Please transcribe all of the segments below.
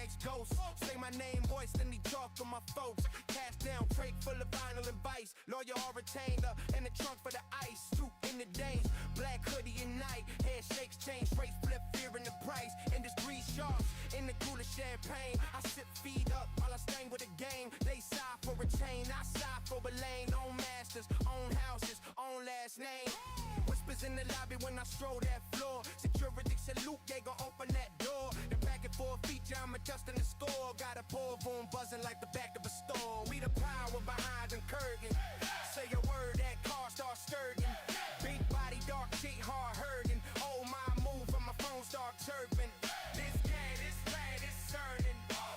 bags ghost. Say my name, voice, then he talk to my folks. Cash down, crate full of vinyl and vice. Lawyer or retainer, in the trunk for the ice. Soup in the days, black hoodie at night. Head shakes, change rates, flip, fear in the price. Industry sharps, in the cooler champagne. I sip, feed up, while I stain with a game. They sigh for a chain, I sigh for a lane. Own masters, own houses, own last name. Whispers in the lobby when I stroll that floor. Security salute, they gon' open that door. The packet for a feature, I'm adjusting the score. Got a pour boom buzzing like the back of a store. We the power behind and curving. Say a word, that car starts stirring. Big body, dark shit, hard hurting. Oh my move, and my phone start chirping. This cat is bad, it's certain.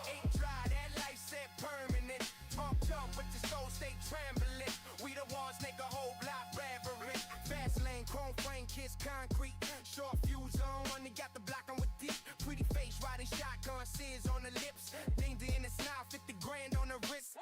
Ain't dry, that life set permanent. Pumped up, but your soul stay trembling. We the ones make a whole block reverent. Fast lane, chrome frame, kiss concrete. Short fuse on, only got the block on with deep. Pretty face, riding shotgun, scissors on the lips. Danger in the smile, 50 grand on the wrist.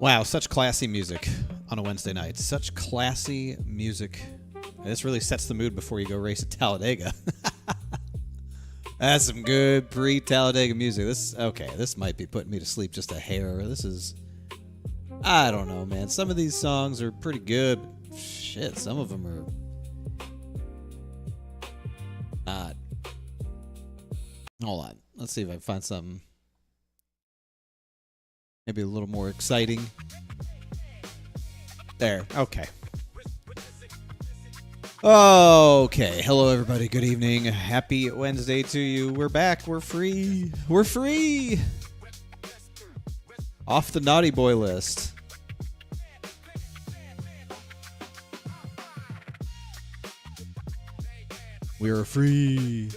Wow, such classy music on a Wednesday night. Such classy music. This really sets the mood before you go race at Talladega. That's some good pre-Talladega music. This might be putting me to sleep just a hair. I don't know, man. Some of these songs are pretty good. But shit, some of them are not. Hold on. Let's see if I can find something maybe a little more exciting. There. Okay. Okay. Hello, everybody. Good evening. Happy Wednesday to you. We're back. We're free. We're free. Off the naughty boy list. We are free.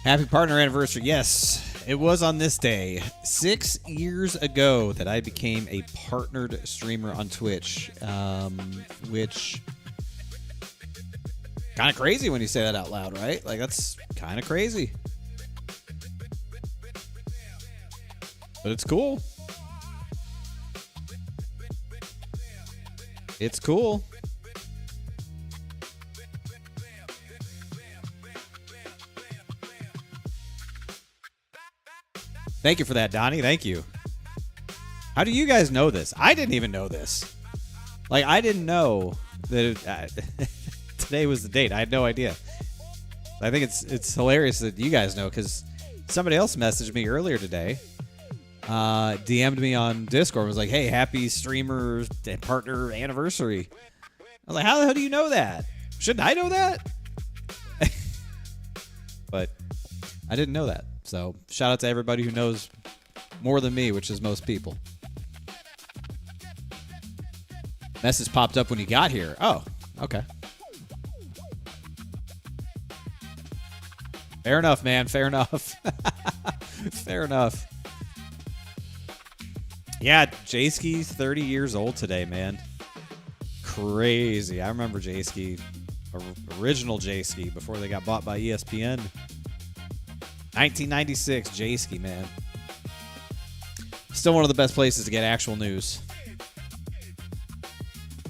Happy partner anniversary. Yes, it was on this day 6 years ago that I became a partnered streamer on Twitch, which kind of crazy when you say that out loud, right? Like, that's kind of crazy. But it's cool. It's cool. Thank you for that, Donnie. Thank you. How do you guys know this? I didn't even know this. Like, I didn't know that today was the date. I had no idea. I think it's hilarious that you guys know, because somebody else messaged me earlier today, DM'd me on Discord, and was like, hey, happy streamer and partner anniversary. I was like, how the hell do you know that? Shouldn't I know that? But I didn't know that. So shout out to everybody who knows more than me, which is most people. Message popped up when you got here. Oh, okay. Fair enough, man. Fair enough. Fair enough. Yeah, Jayski's 30 years old today, man. Crazy. I remember Jayski, original Jayski, before they got bought by ESPN. 1996, Jayski, man. Still one of the best places to get actual news.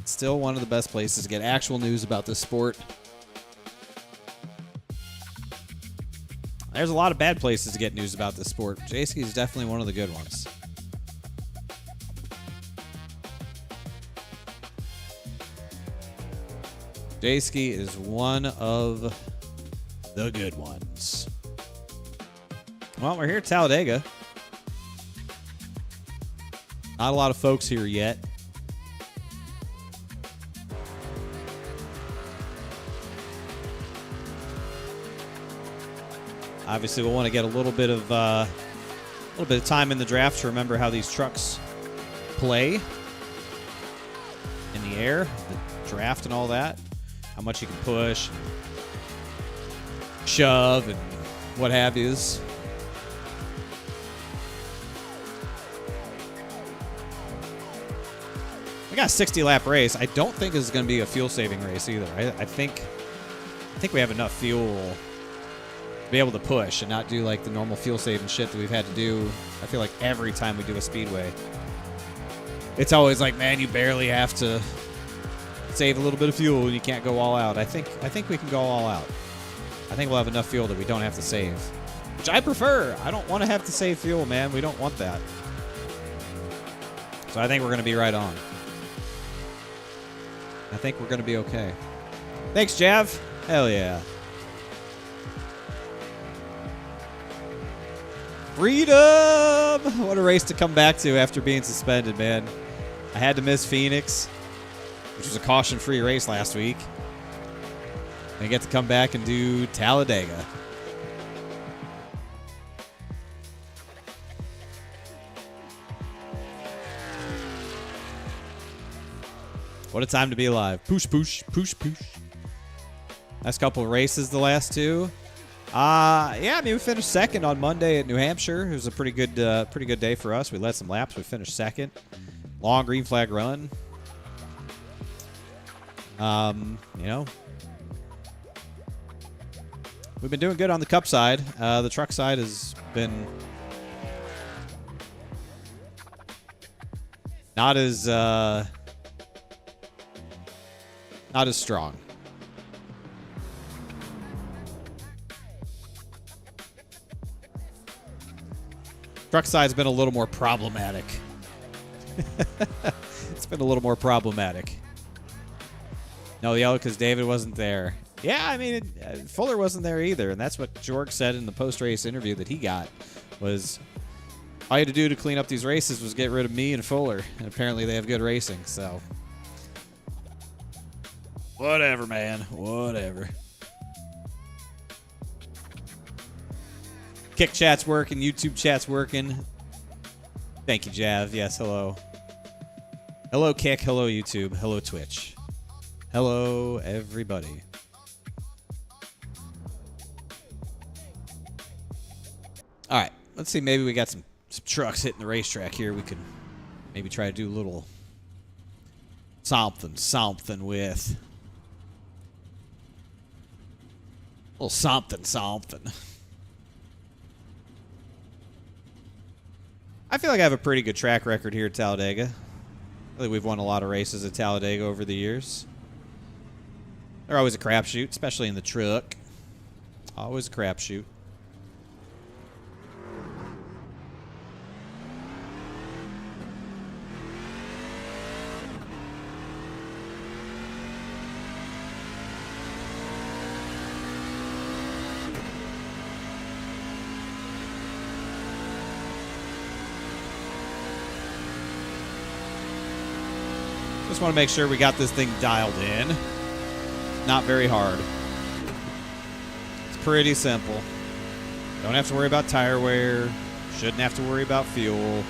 Still one of the best places to get actual news about this sport. There's a lot of bad places to get news about this sport. Jayski is definitely one of the good ones. Jayski is one of the good ones. Well, we're here at Talladega. Not a lot of folks here yet. Obviously, we'll want to get a little bit of time in the draft to remember how these trucks play in the air, the draft and all that. How much you can push, shove, and what have yous. We got a 60-lap race. I don't think this is going to be a fuel-saving race either. I think we have enough fuel to be able to push and not do like the normal fuel-saving shit that we've had to do. I feel like every time we do a speedway, it's always like, man, you barely have to save a little bit of fuel and you can't go all out. I think we can go all out. I think we'll have enough fuel that we don't have to save, which I prefer. I don't want to have to save fuel, man. We don't want that. So I think we're going to be right on. I think we're going to be okay. Thanks, Jav. Hell yeah. Freedom! What a race to come back to after being suspended, man. I had to miss Phoenix, which was a caution-free race last week. And I get to come back and do Talladega. What a time to be alive. Poosh, poosh, poosh, poosh. Last couple of races, the last two. Yeah, I mean, we finished second on Monday at New Hampshire. It was a pretty good day for us. We led some laps. We finished second. Long green flag run. You know, we've been doing good on the Cup side. The truck side has been not as strong. Truck side's been a little more problematic. It's been a little more problematic. No, yellow because David wasn't there. Yeah, I mean, Fuller wasn't there either, and that's what Jorg said in the post-race interview that he got, was all you had to do to clean up these races was get rid of me and Fuller, and apparently they have good racing, so. Whatever, man. Whatever. Kick chat's working. YouTube chat's working. Thank you, Jav. Yes, hello. Hello, Kick. Hello, YouTube. Hello, Twitch. Hello, everybody. All right. Let's see. Maybe we got some trucks hitting the racetrack here. We could maybe try to do a little something with. A little something. I feel like I have a pretty good track record here at Talladega. I think we've won a lot of races at Talladega over the years. They're always a crapshoot, especially in the truck. Always a crapshoot. Just want to make sure we got this thing dialed in. Not very hard. It's pretty simple. Don't have to worry about tire wear. Shouldn't have to worry about fuel.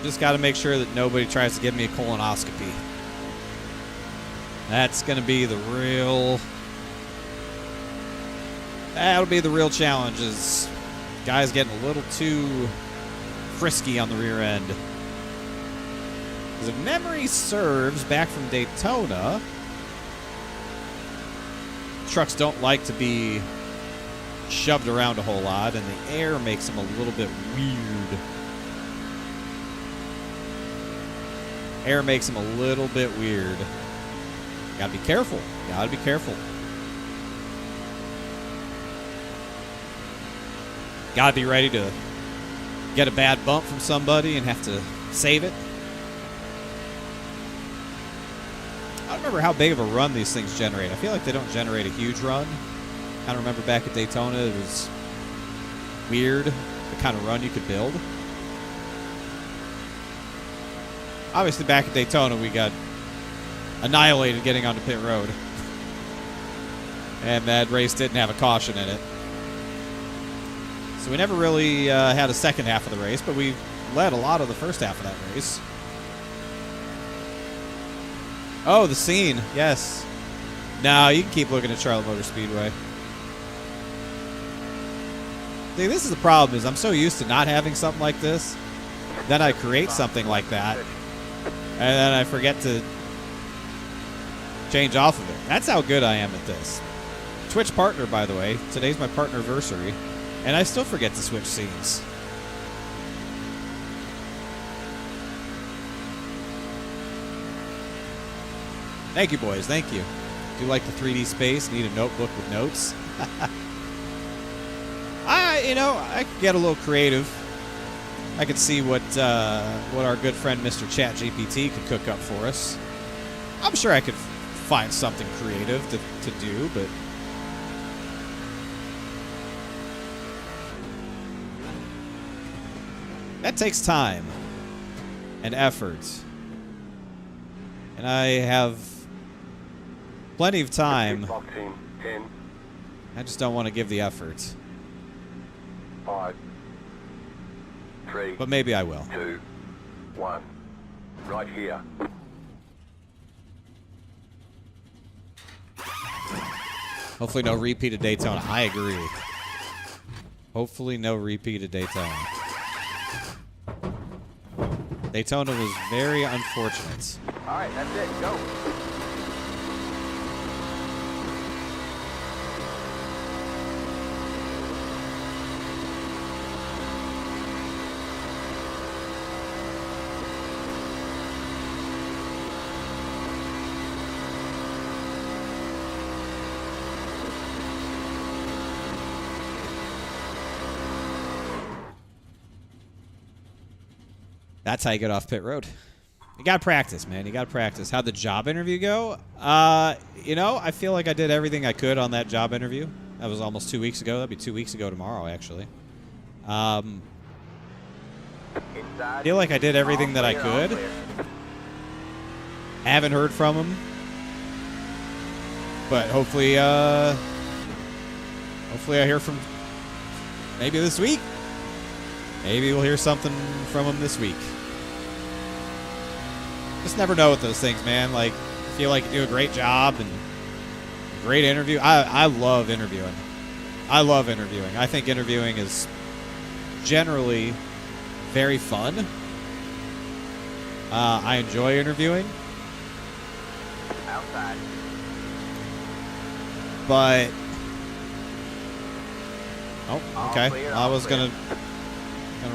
Just got to make sure that nobody tries to give me a colonoscopy. That's going to be the real... That'll be the real challenge, is guys getting a little too frisky on the rear end. Because if memory serves, back from Daytona, trucks don't like to be shoved around a whole lot, and the air makes them a little bit weird. Air makes them a little bit weird. Gotta be careful. Gotta be careful. Gotta be ready to get a bad bump from somebody and have to save it. I don't remember how big of a run these things generate. I feel like they don't generate a huge run. I don't remember back at Daytona, it was weird, the kind of run you could build. Obviously, back at Daytona, we got annihilated getting onto pit road. And that race didn't have a caution in it. So we never really had a second half of the race, but we led a lot of the first half of that race. Oh, the scene. Yes. No, you can keep looking at Charlotte Motor Speedway. See, this is the problem, is I'm so used to not having something like this. Then I create something like that. And then I forget to change off of it. That's how good I am at this. Twitch partner, by the way. Today's my partner-versary. And I still forget to switch scenes. Thank you, boys. Thank you. Do you like the 3D space? Need a notebook with notes? I could get a little creative. I could see what our good friend Mr. ChatGPT could cook up for us. I'm sure I could find something creative to do, but that takes time and effort. And I have plenty of time. I just don't want to give the effort. 5, 3. But maybe I will. 2, 1. Right here. Hopefully no repeat of Daytona. I agree. Hopefully no repeat of Daytona. Daytona was very unfortunate. All right, that's it. Go. That's how you get off pit road. You got to practice, man. You got to practice. How'd the job interview go? You know, I feel like I did everything I could on that job interview. That was almost 2 weeks ago. That'd be 2 weeks ago tomorrow, actually. I feel like I did everything that I could. Haven't heard from him. But hopefully I hear from maybe this week. Maybe we'll hear something from him this week. Just never know with those things, man. Like, I feel like you do a great job and a great interview. I love interviewing. I love interviewing. I think interviewing is generally very fun. I enjoy interviewing. Outside. But oh, okay. I was gonna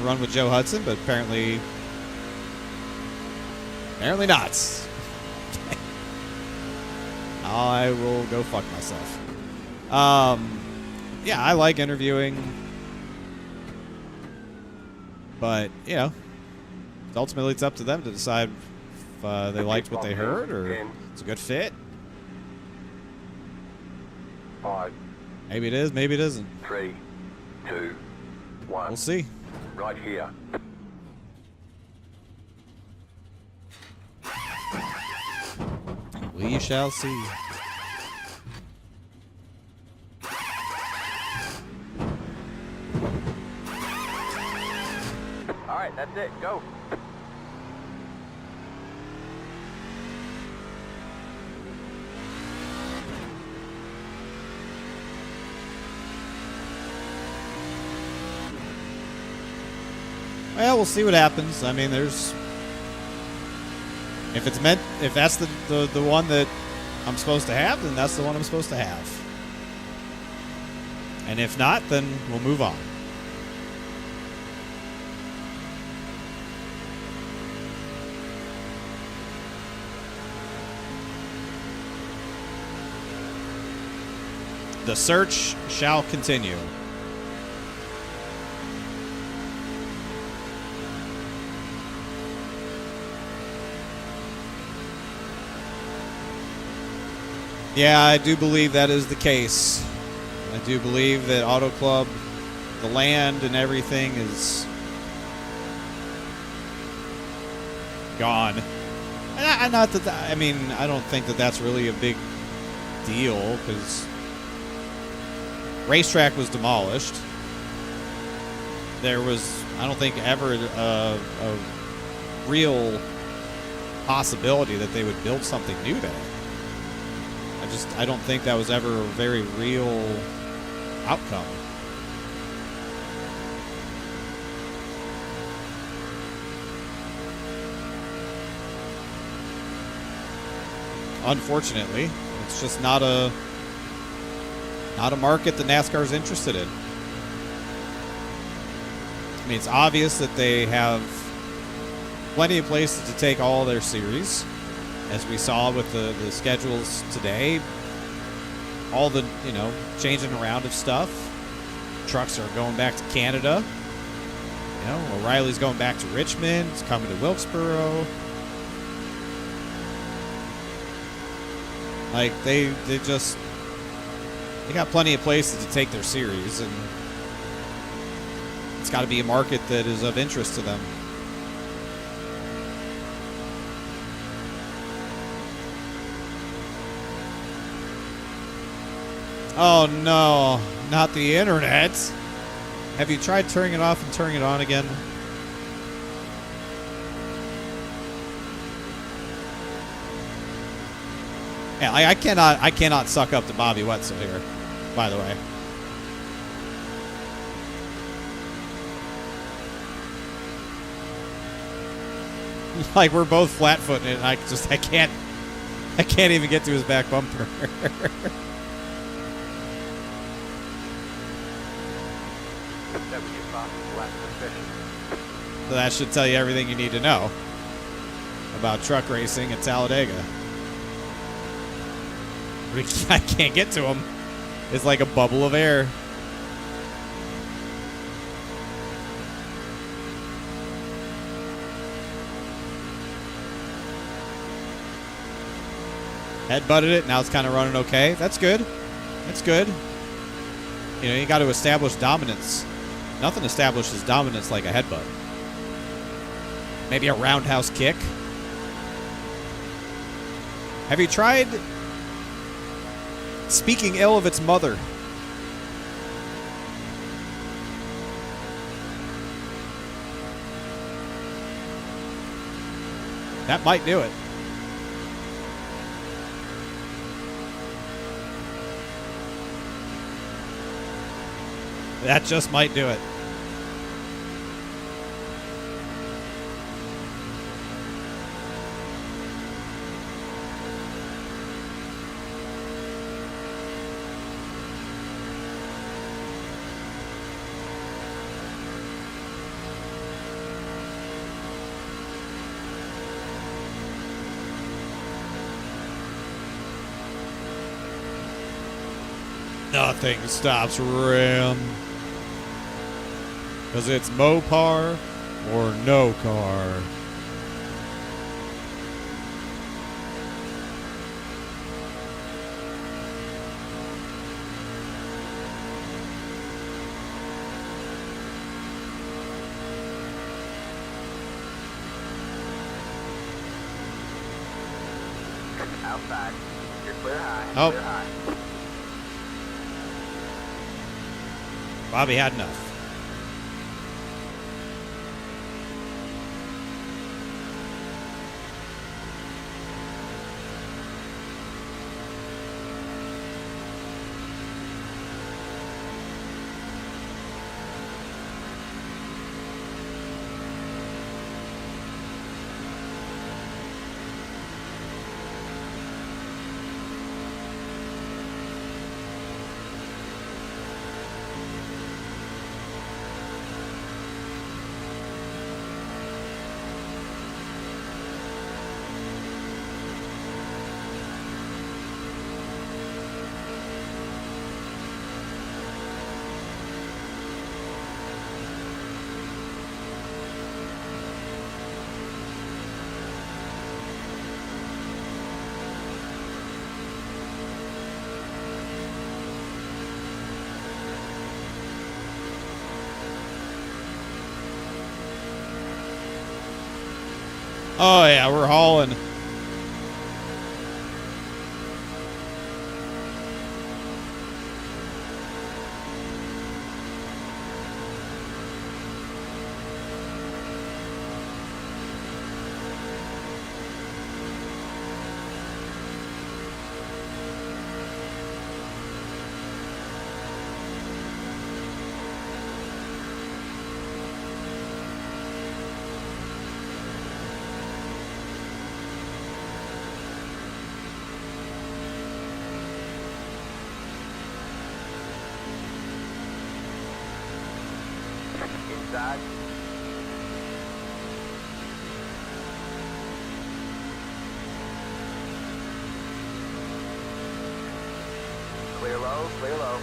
run with Joe Hudson, but apparently not. I will go fuck myself. Yeah, I like interviewing, but you know, ultimately it's up to them to decide if they liked what they heard or it's a good fit. 5, Maybe it is, maybe it isn't. 3, 2, 1. We'll see. Right here. We shall see. All right, that's it. Go. Well, we'll see what happens. I mean, there's if that's the one that I'm supposed to have, then that's the one I'm supposed to have. And if not, then we'll move on. The search shall continue. Yeah, I do believe that is the case. I do believe that Auto Club, the land and everything is gone. And not that, I mean, I don't think that that's really a big deal because racetrack was demolished. There was, I don't think, ever a real possibility that they would build something new there. I don't think that was ever a very real outcome. Unfortunately, it's just not a market that NASCAR is interested in. I mean, it's obvious that they have plenty of places to take all their series. As we saw with the schedules today, all the, you know, changing around of stuff. Trucks are going back to Canada. You know, O'Reilly's going back to Richmond. It's coming to Wilkesboro. Like, they got plenty of places to take their series, and it's got to be a market that is of interest to them. Oh no, not the internet. Have you tried turning it off and turning it on again? Yeah, I cannot suck up to Bobby Wetzel here, by the way. Like, we're both flat-footing it, and I can't even get to his back bumper. So that should tell you everything you need to know about truck racing at Talladega. I can't get to him. It's like a bubble of air. Head-butted it. Now it's kind of running okay. That's good. That's good. You know, you got to establish dominance. Nothing establishes dominance like a headbutt. Maybe a roundhouse kick. Have you tried speaking ill of its mother? That might do it. That just might do it. Nothing stops Ram. Because it's Mopar or no car. Outside. You're clear high. Oh. Clear high. Bobby had enough. Oh yeah, we're hauling. Inside. Clear low, clear low.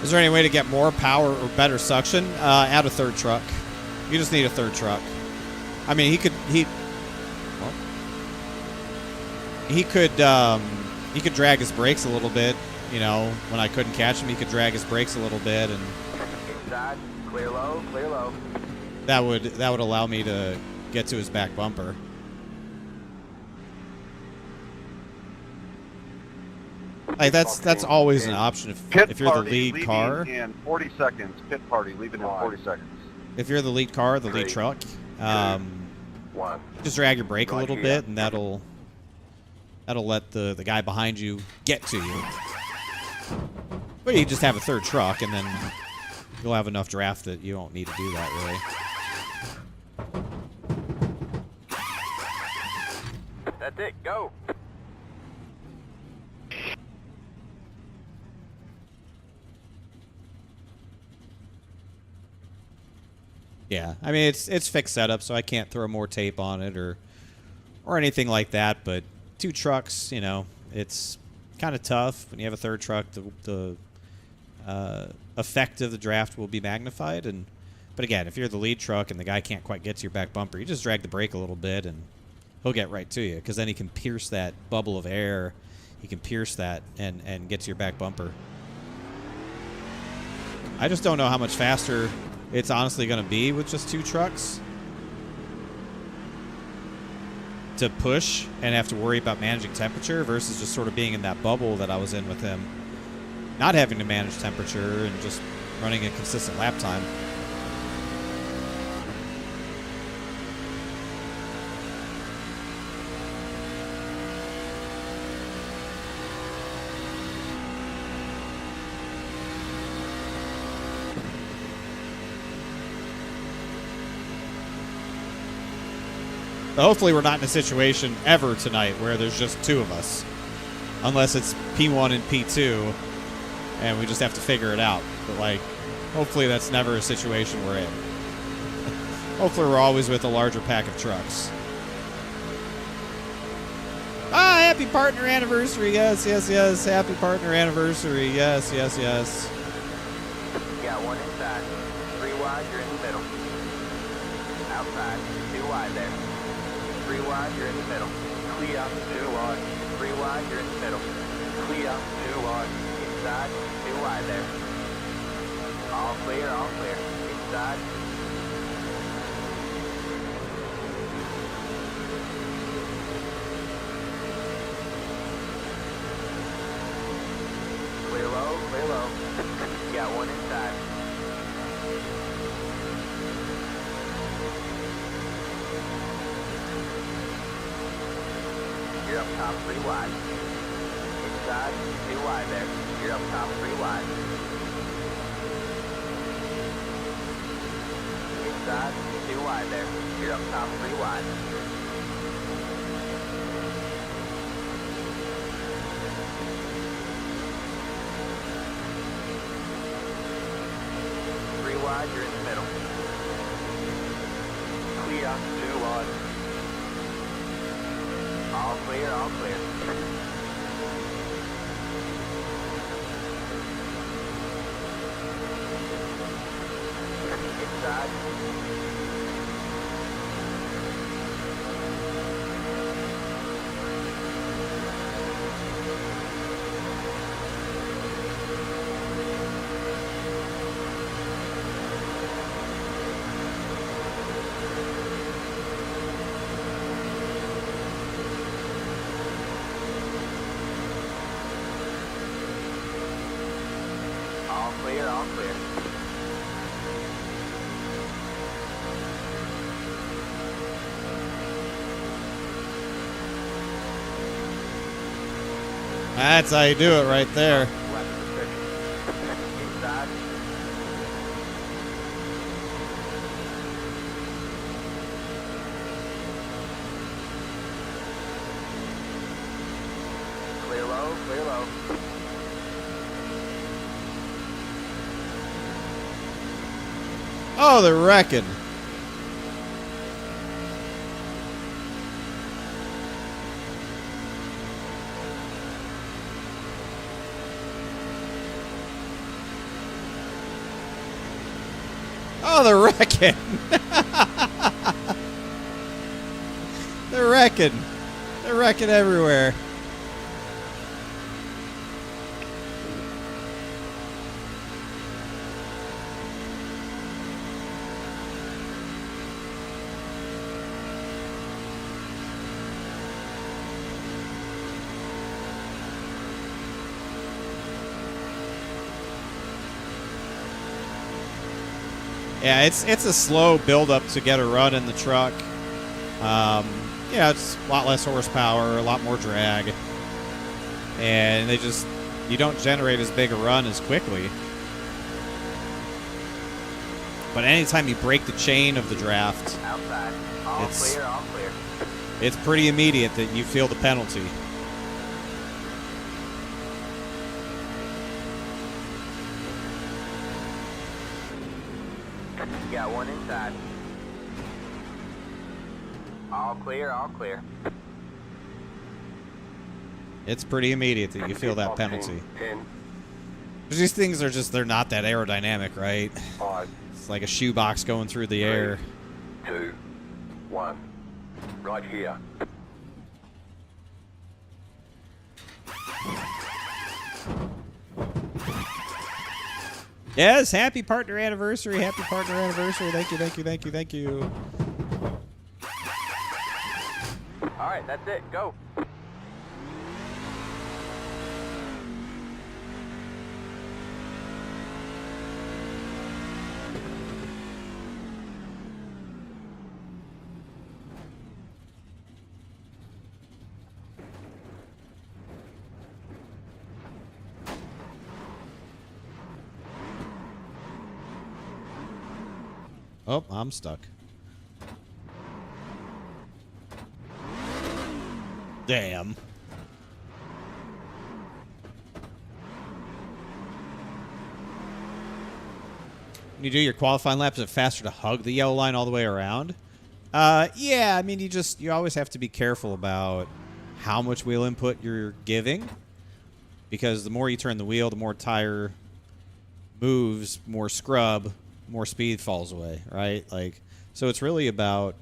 Is there any way to get more power or better suction? Add a third truck. You just need a third truck. I mean, he could drag his brakes a little bit. You know, when I couldn't catch him, he could drag his brakes a little bit, and Inside. Clear low, clear low. that would allow me to get to his back bumper. Like that's always an option if you're the lead car. In 40 seconds. Pit party leaving in 40 seconds. If you're the lead car, the lead truck, 1. Just drag your brake a little Roger, bit, yeah. and that'll let the guy behind you get to you. But you just have a third truck, and then you'll have enough draft that you don't need to do that, really. That's it. Go. Yeah, I mean, it's fixed setup, so I can't throw more tape on it or anything like that, but 2 trucks, you know, it's kind of tough. When you have a third truck, the effect of the draft will be magnified. But again, if you're the lead truck and the guy can't quite get to your back bumper, you just drag the brake a little bit and he'll get right to you, because then he can pierce that bubble of air. He can pierce that and get to your back bumper. I just don't know how much faster it's honestly going to be with just 2 trucks to push and have to worry about managing temperature versus just sort of being in that bubble that I was in with him, not having to manage temperature and just running a consistent lap time. But hopefully we're not in a situation ever tonight where there's just 2 of us. Unless it's P1 and P2, and we just have to figure it out. But, like, hopefully that's never a situation we're in. Hopefully we're always with a larger pack of trucks. Ah, happy partner anniversary. Yes, yes, yes. Happy partner anniversary. Yes, yes, yes. Got 1 inside. 3 wide, you're in the middle. Outside. 2 wide there. 3 wide, you're in the middle. Clear. 2 wide. 3 wide, you're in the middle. Clear. 2 wide. Inside. 2 wide there. All clear, all clear. Inside. Clear low, clear low. Got 1 inside. You're up top 3 wide. Inside, 2 wide there. You're up top 3 wide. Inside, 2 wide there. You're up top 3 wide. Wide, you're in the middle. Clear, 2 wide. All clear, all clear. Inside. All clear, all clear. That's how you do it right there. Inside. Clear low, clear low. Oh, they're wrecking. Oh, they're wrecking. They're wrecking. They're wrecking everywhere. Yeah, it's a slow build up to get a run in the truck. It's a lot less horsepower, a lot more drag, and you don't generate as big a run as quickly. But anytime you break the chain of the draft, Outside. All clear, all clear. it's pretty immediate that you feel the penalty. You got one inside. All clear, all clear. It's pretty immediate that you feel that penalty. 10, These things are they're not that aerodynamic, right? 5, It's like a shoebox going through the air. 2, 1. Right here. Yes, happy partner anniversary. Happy partner anniversary. Thank you, thank you, thank you, thank you. All right, that's it. Go. Oh, I'm stuck. Damn. When you do your qualifying laps, is it faster to hug the yellow line all the way around? Yeah, I mean, you always have to be careful about how much wheel input you're giving, because the more you turn the wheel, the more tire moves, more scrub, more speed falls away, right? Like, so it's really about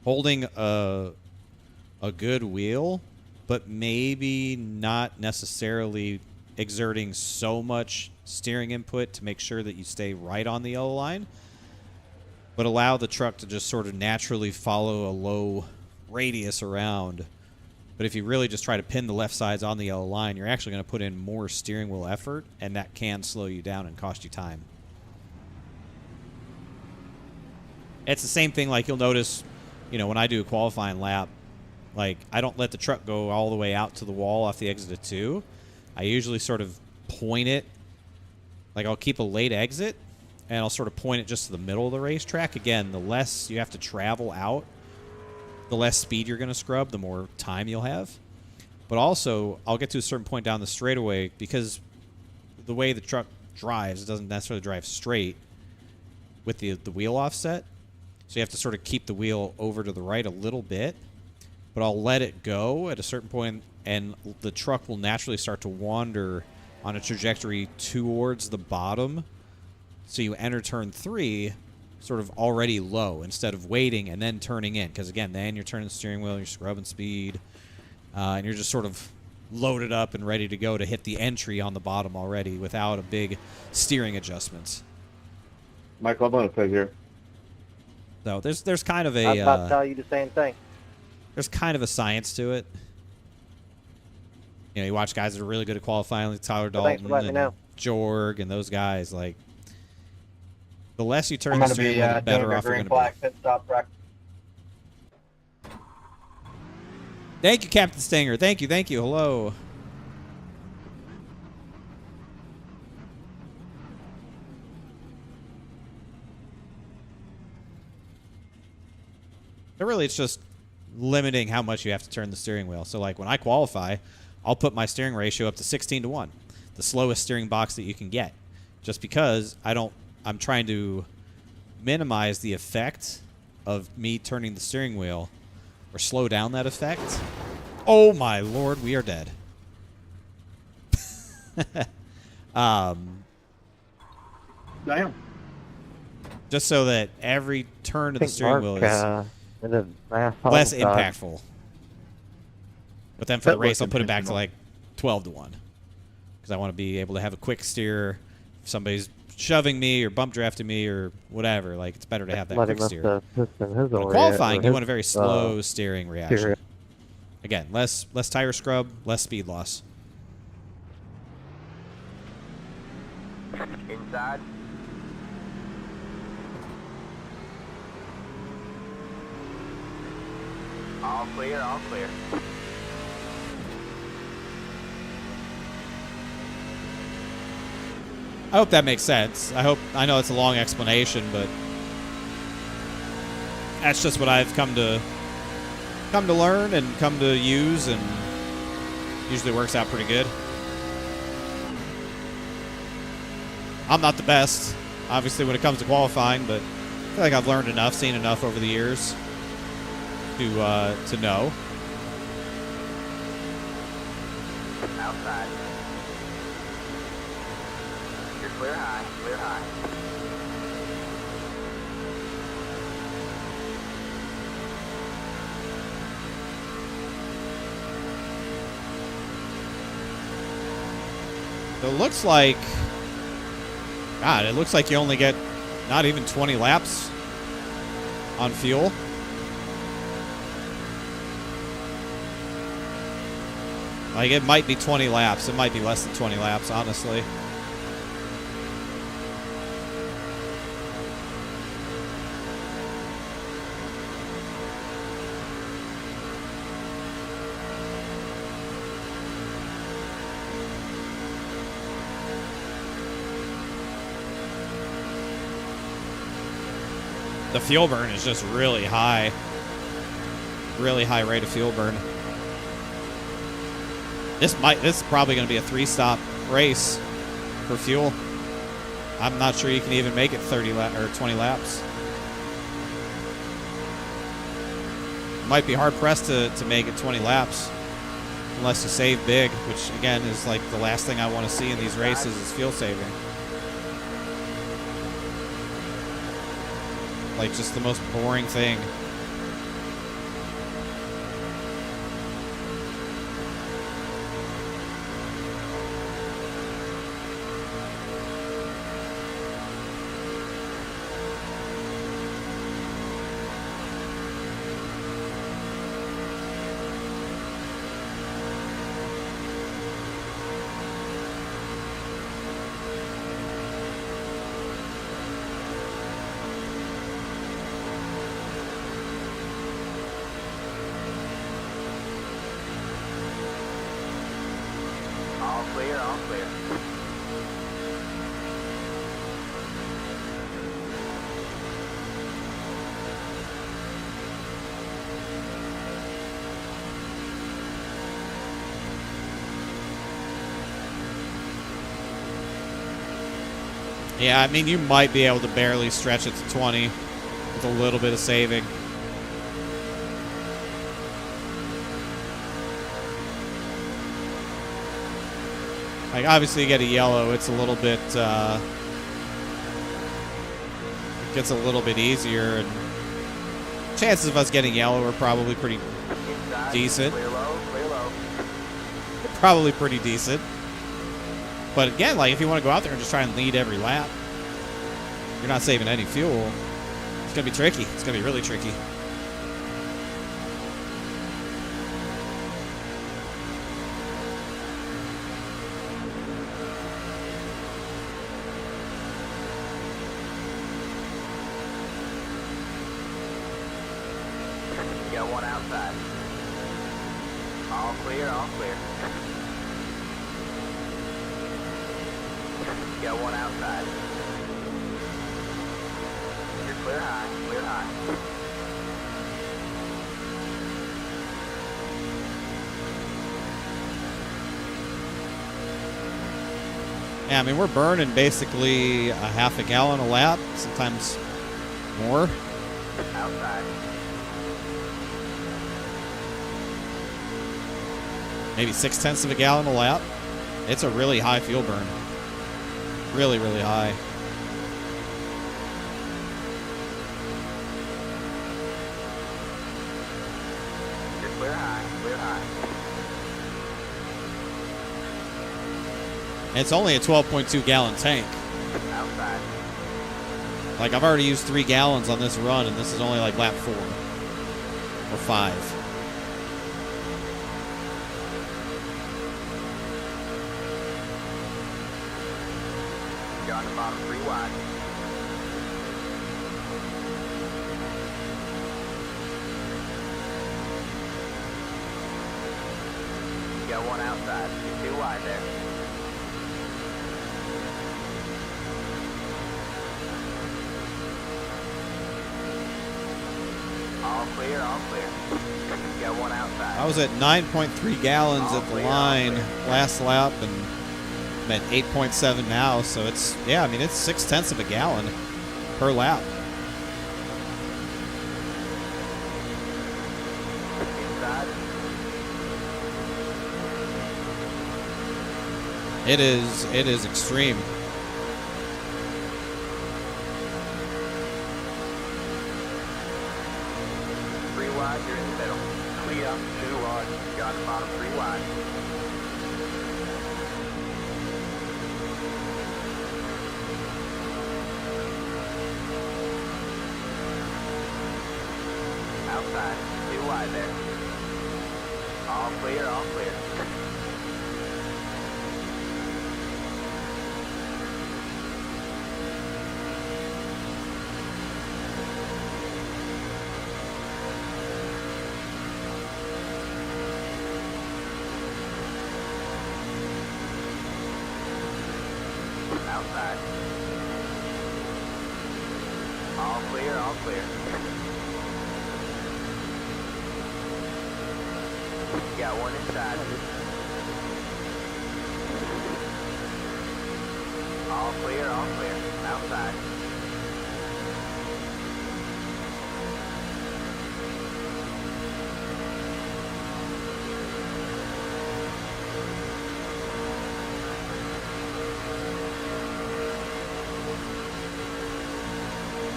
holding a good wheel, but maybe not necessarily exerting so much steering input to make sure that you stay right on the yellow line, but allow the truck to just sort of naturally follow a low radius around. But if you really just try to pin the left sides on the yellow line, you're actually going to put in more steering wheel effort, and that can slow you down and cost you time. It's the same thing, like you'll notice, when I do a qualifying lap, like I don't let the truck go all the way out to the wall off the exit of 2. I usually sort of point it, like I'll keep a late exit, and I'll sort of point it just to the middle of the racetrack. Again, the less you have to travel out, the less speed you're going to scrub, the more time you'll have. But also, I'll get to a certain point down the straightaway, because the way the truck drives, it doesn't necessarily drive straight with the wheel offset. So you have to sort of keep the wheel over to the right a little bit, but I'll let it go at a certain point, and the truck will naturally start to wander on a trajectory towards the bottom. So you enter turn 3 sort of already low instead of waiting and then turning in. Because, again, then you're turning the steering wheel, you're scrubbing speed, and you're just sort of loaded up and ready to go to hit the entry on the bottom already without a big steering adjustments. Michael, I'm going to put here. So there's kind of a I was about to tell you the same thing. there's kind of a science to it. You watch guys that are really good at qualifying, like Tyler Thanks Dalton for letting me and know. Jorg and those guys. Like, the less you turn I'm the going to steering be wheel, the better doing a off you're green going to be. flag pit stop practice. Thank you, Captain Stinger. Thank you. Hello. But really, it's just limiting how much you have to turn the steering wheel. So, like, when I qualify, I'll put my steering ratio up to 16-1, the slowest steering box that you can get, just because I'm trying to minimize the effect of me turning the steering wheel, or slow down that effect. Oh my lord, we are dead. Damn. Just so that every turn of the steering wheel is less impactful. But then for the race, I'll put it back to like 12-1, because I want to be able to have a quick steer. If somebody's shoving me or bump drafting me or whatever, like, it's better to have that quick steer. But qualifying, you want a very slow steering reaction. Again, less tire scrub, less speed loss. All clear, all clear. I hope that makes sense. I know it's a long explanation, but that's just what I've come to learn and come to use, and usually works out pretty good. I'm not the best, obviously, when it comes to qualifying, but I feel like I've learned enough, seen enough over the years to know. Outside. You're clear high, clear high. So it looks like, God, it looks like you only get not even 20 laps on fuel. Like, it might be 20 laps. It might be less than 20 laps, honestly. The fuel burn is just really high. Really high rate of fuel burn. This is probably going to be a 3-stop race for fuel. I'm not sure you can even make it 30 or 20 laps. Might be hard pressed to make it 20 laps unless you save big, which again is like the last thing I want to see in these races is fuel saving. Like, just the most boring thing. All clear, all clear. Yeah, I mean, you might be able to barely stretch it to 20 with a little bit of saving. Like, obviously you get a yellow, it's a little bit, it gets a little bit easier, and chances of us getting yellow are probably pretty Inside, decent. clear low, clear low. Probably pretty decent. But again, like, if you want to go out there and just try and lead every lap, you're not saving any fuel. It's going to be tricky. It's going to be really tricky. You got one outside. All clear, all clear. You got one outside. You're clear high, clear high. Yeah, I mean, we're burning basically a half a gallon a lap, sometimes more. Outside. Maybe 0.6 of a gallon a lap. It's a really high fuel burn. Really, really high. You're clear high, clear high. And it's only a 12.2 gallon tank. Outside. Like, I've already used 3 gallons on this run, and this is only like lap 4 or 5. You're on the bottom 3 wide. Got one outside. Too wide there. All clear, all clear. Got one outside. I was at 9.3 gallons All at the clear, all line clear. last lap, and I'm at 8.7 now. So it's, yeah, I mean, it's 0.6 of a gallon per lap. Inside. It is extreme. Three wide, you're in the middle. Clear, two wide. Got the bottom, three wide. Outside, too wide there. All clear, all clear. Outside. All clear, all clear. Got one inside. All clear, all clear. Outside.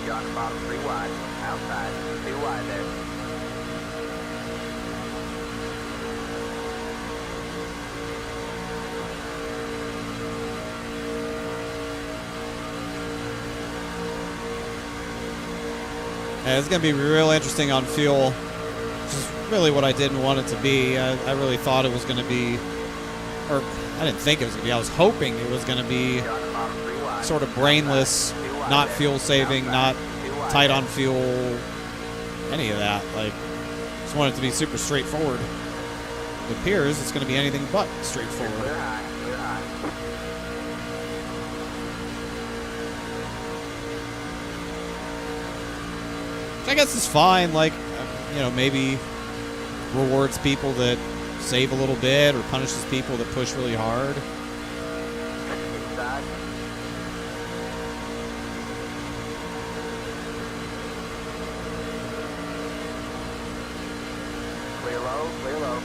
Got the bottom, three wide. Outside. Two wide there. Yeah, it's going to be real interesting on fuel, which is really what I didn't want it to be. I really thought it was going to be, or I didn't think it was going to be, I was hoping it was going to be Got the bottom, three wide. sort of brainless, Two wide not there. fuel saving, not Outside. Two wide tight there. on fuel, any of that. Like, just want it to be super straightforward. It appears it's going to be anything but straightforward. Clear high, clear high. I guess it's fine. Like, you know, maybe rewards people that save a little bit or punishes people that push really hard. Inside. Clear low, clear low.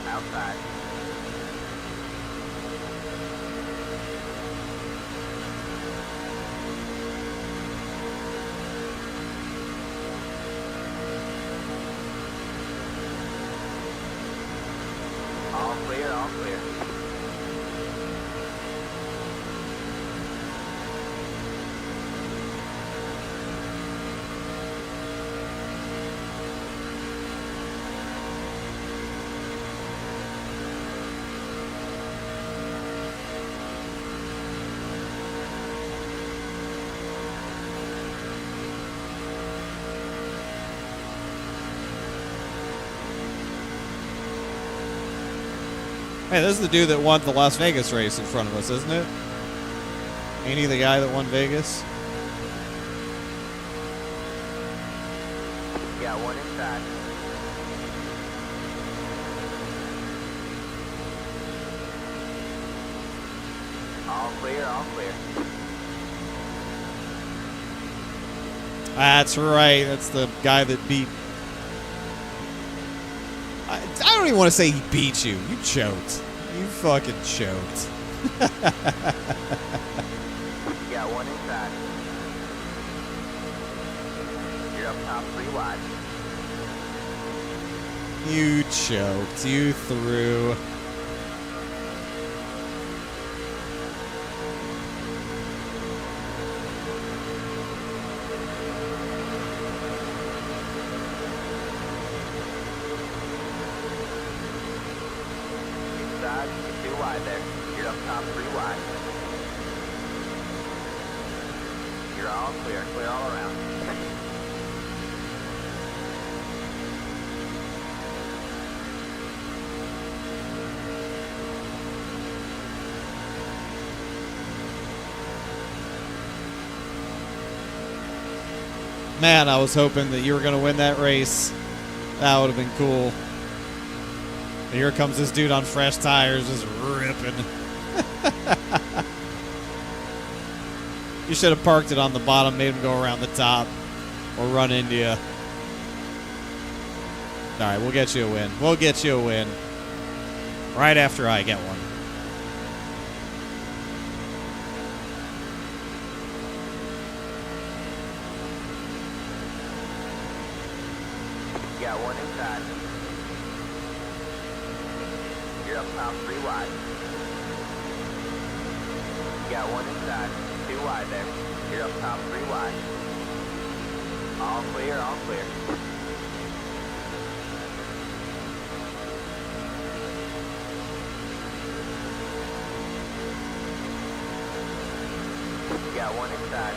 Outside. All clear, all clear. Hey, this is the dude that won the Las Vegas race in front of us, isn't it? Ain't he the guy that won Vegas? Got one inside. All clear, all clear. That's right. That's the guy that beat. I don't even want to say he beat you. You choked. You fucking choked. Got one inside. You're up top, three wide. You choked. You threw. Inside, two wide there. You're up top 3 wide. You're all clear. Clear all around. Man, I was hoping that you were going to win that race. That would have been cool. Here comes this dude on fresh tires just ripping. You should have parked it on the bottom, made him go around the top, or run into you. All right, we'll get you a win. We'll get you a win. Right after I get one. Got one inside. You're up top 3 wide. Got one inside. 2 wide there. You're up top 3 wide. All clear, all clear. Got one inside.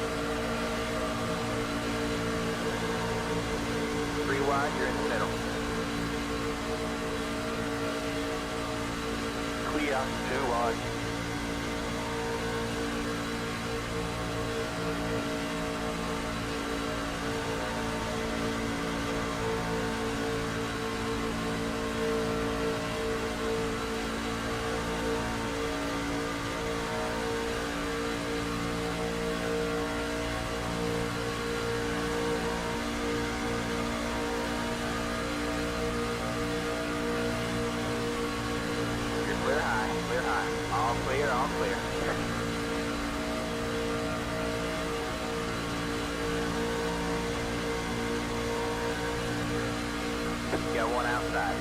3 wide, you're in the middle. Clear, 2 wide. Clear high, all clear, all clear. Got one outside.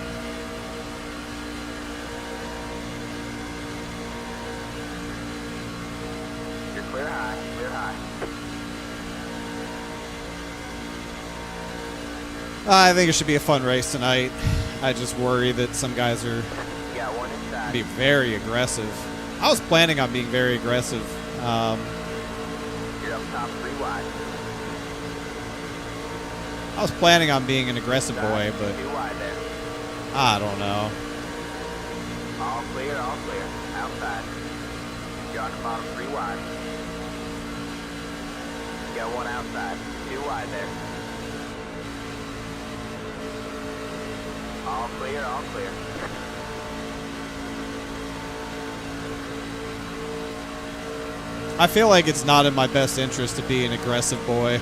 You're clear high, clear high. I think it should be a fun race tonight. I just worry that some guys are Got one inside. be very aggressive. I was planning on being very aggressive. You're up top 3 wide. I was planning on being an aggressive boy, but 2 wide there. I don't know. All clear, all clear. Outside. You're on the bottom 3 wide. Got one outside. 2 wide there. All clear, all clear. I feel like it's not in my best interest to be an aggressive boy.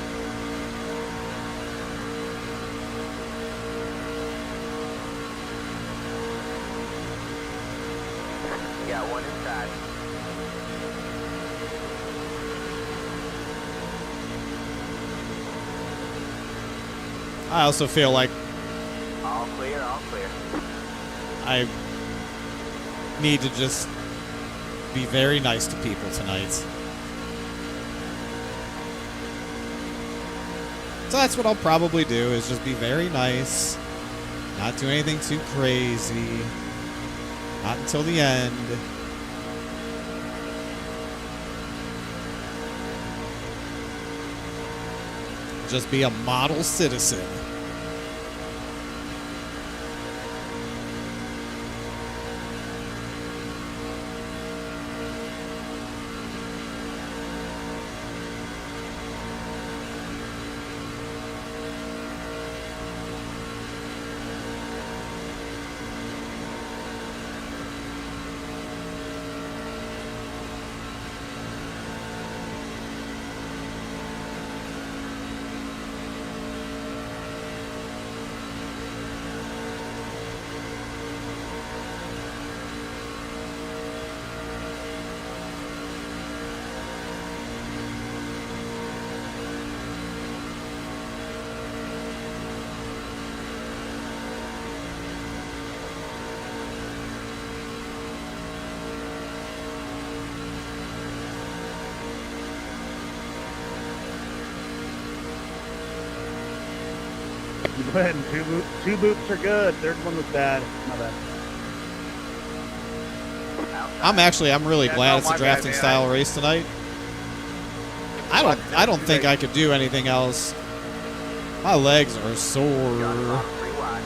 Got one inside. I also feel like All clear, all clear. I need to just be very nice to people tonight. So that's what I'll probably do, is just be very nice. Not do anything too crazy. Not until the end. Just be a model citizen. Go ahead and two boops are good. Third one was bad. My bad. Outside. I'm really Yeah, glad no, it's a my bad, drafting man. style race tonight. I don't think I could do anything else. My legs are sore. Three wide.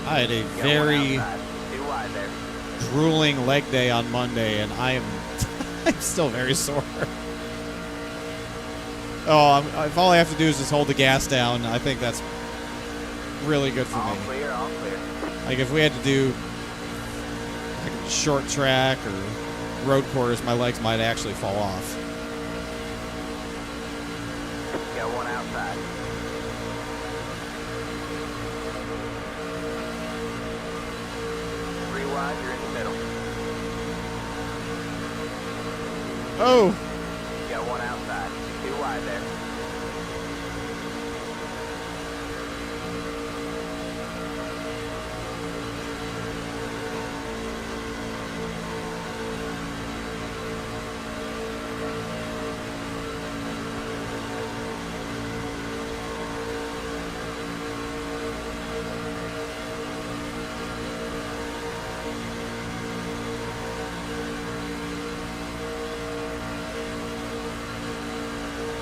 I had a Got one very outside. Two wide there. grueling leg day on Monday, and I am I'm still very sore. Oh, if all I have to do is just hold the gas down, I think that's really good for All me. clear, all clear. Like if we had to do like short track or road course, my legs might actually fall off. Got one outside. Three wide, you're in the middle. Oh, Got one outside. Two wide there.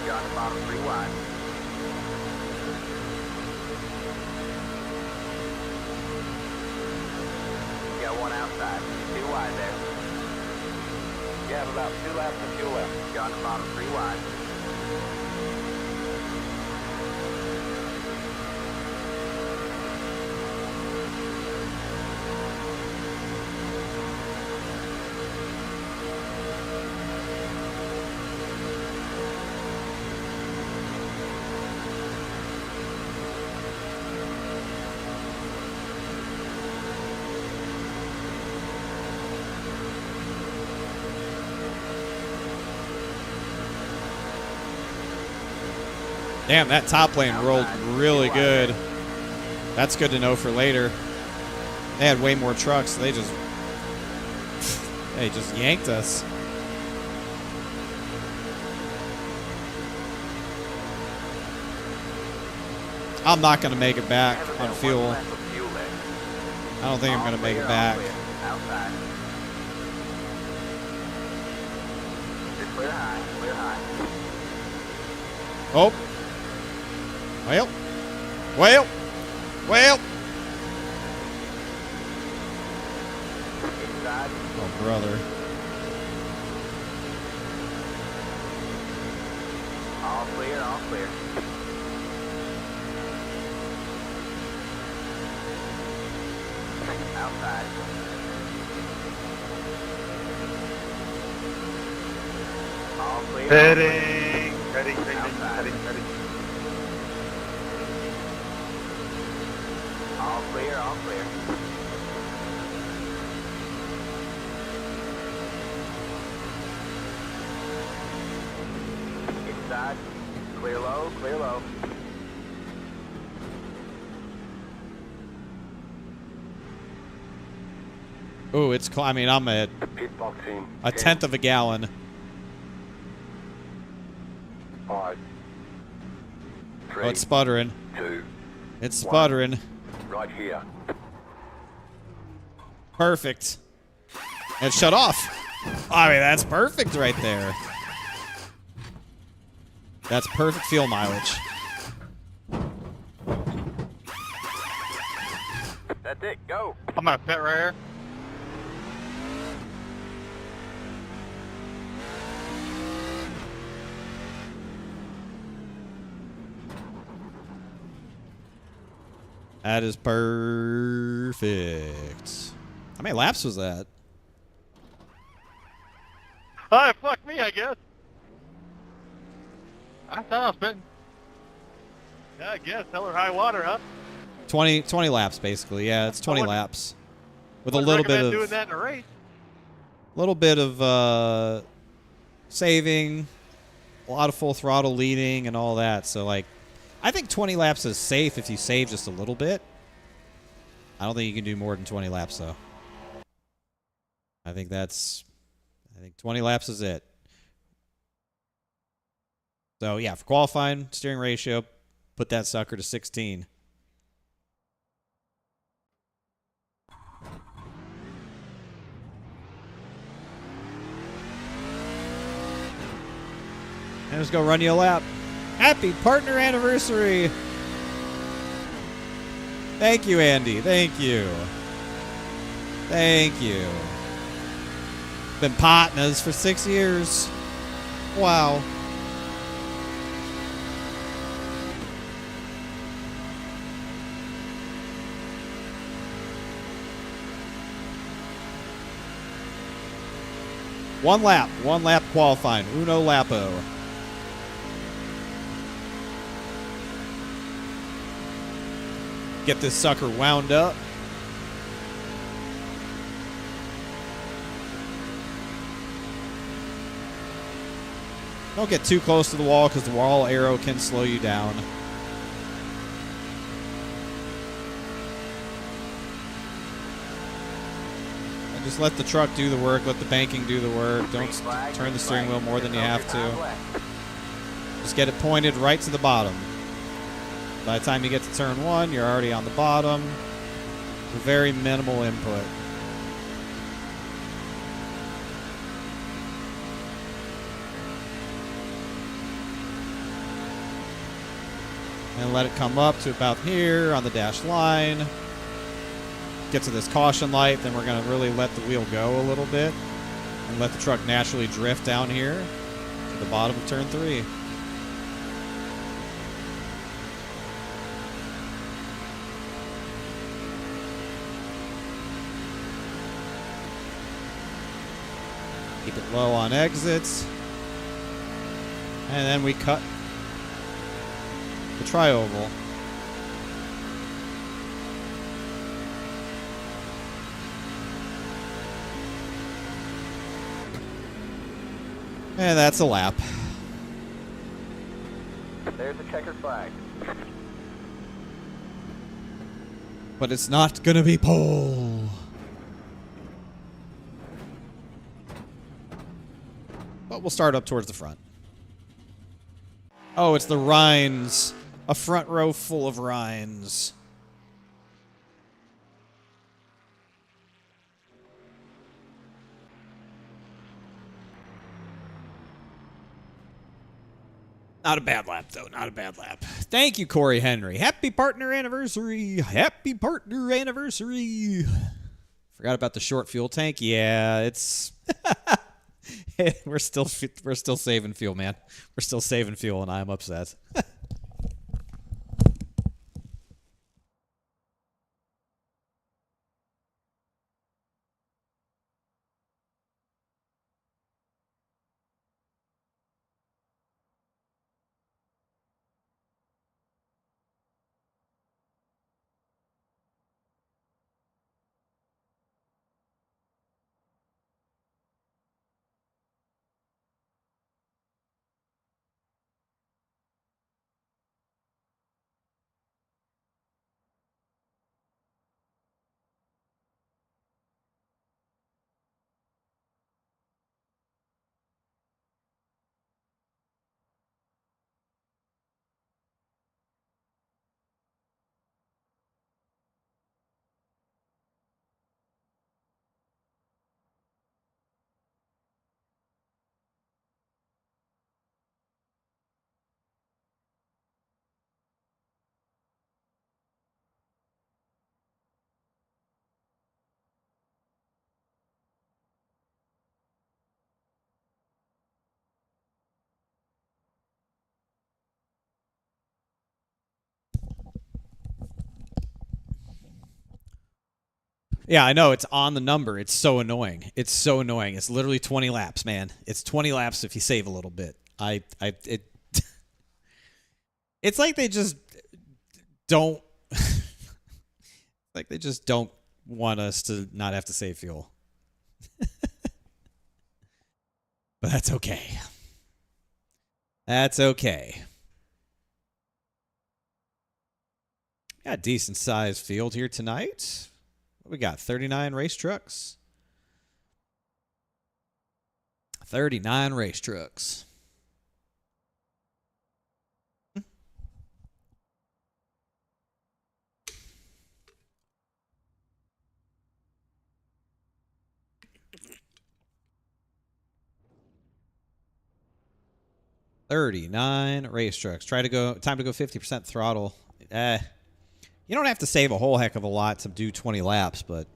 Got the bottom, three wide. Got one outside. Two wide there. You have about 2 laps and fuel left. Got the bottom, three wide. damn, that top lane rolled really good. That's good to know for later. They had way more trucks. They just yanked us. I'm not going to make it back Have on about fuel. 1 lap of fuel left. I don't think I'm going to make it All back. clear. Outside. Just clear high, clear high. Oh. Well. Inside. Oh, brother. All clear, all clear. Outside. All clear. Heading. Heading. Outside. All clear, all clear. Inside. Clear low, clear low. Ooh, I mean, I'm at Pit box in. a 10th of a gallon. 5, 3, Oh, it's sputtering. 2, It's sputtering. right here. Perfect. It shut off. I mean, that's perfect right there. That's perfect fuel mileage. That's it, go. I'm gonna pit right here. That is perfect. How many laps was that? Oh, fuck me, I guess. I thought I was pitting. Yeah, I guess. Hell or high water, huh? 20 laps, basically. Yeah, it's 20 wouldn't- laps. With a Wouldn't little bit recommend doing of that in a race. saving, a lot of full throttle leading and all that. So, like, I think 20 laps is safe if you save just a little bit. I don't think you can do more than 20 laps, though. I think 20 laps is it. So, yeah, for qualifying, steering ratio, put that sucker to 16. And just go run you a lap. Happy partner anniversary. Thank you, Andy. Thank you. Thank you. Been partners for 6 years. Wow. One lap qualifying. Uno lapo. Get this sucker wound up. Don't get too close to the wall because the wall arrow can slow you down. And just let the truck do the work. Let the banking do the work. Don't turn the steering wheel more than you have to. Just get it pointed right to the bottom. By the time you get to turn 1, you're already on the bottom. Very minimal input. And let it come up to about here on the dash line. Get to this caution light, then we're going to really let the wheel go a little bit and let the truck naturally drift down here to the bottom of turn 3. Keep it low on exits. And then we cut the tri-oval. And that's a lap. There's a checkered flag. But it's not gonna be pole. But we'll start up towards the front. Oh, it's the Rhines. A front row full of Rhines. Not a bad lap, though. Not a bad lap. Thank you, Corey Henry. Happy partner anniversary. Happy partner anniversary. Forgot about the short fuel tank. Yeah, it's... we're still saving fuel, man. We're still saving fuel, and I'm upset. Yeah, I know. It's on the number. It's so annoying. It's so annoying. It's literally 20 laps, man. It's 20 laps if you save a little bit. It's like they just don't like they just don't want us to not have to save fuel. But that's okay. That's okay. Got a decent sized field here tonight. What we got? 39 race trucks. 39 race trucks. 39 race trucks. Time to go 50% throttle. You don't have to save a whole heck of a lot to do 20 laps, but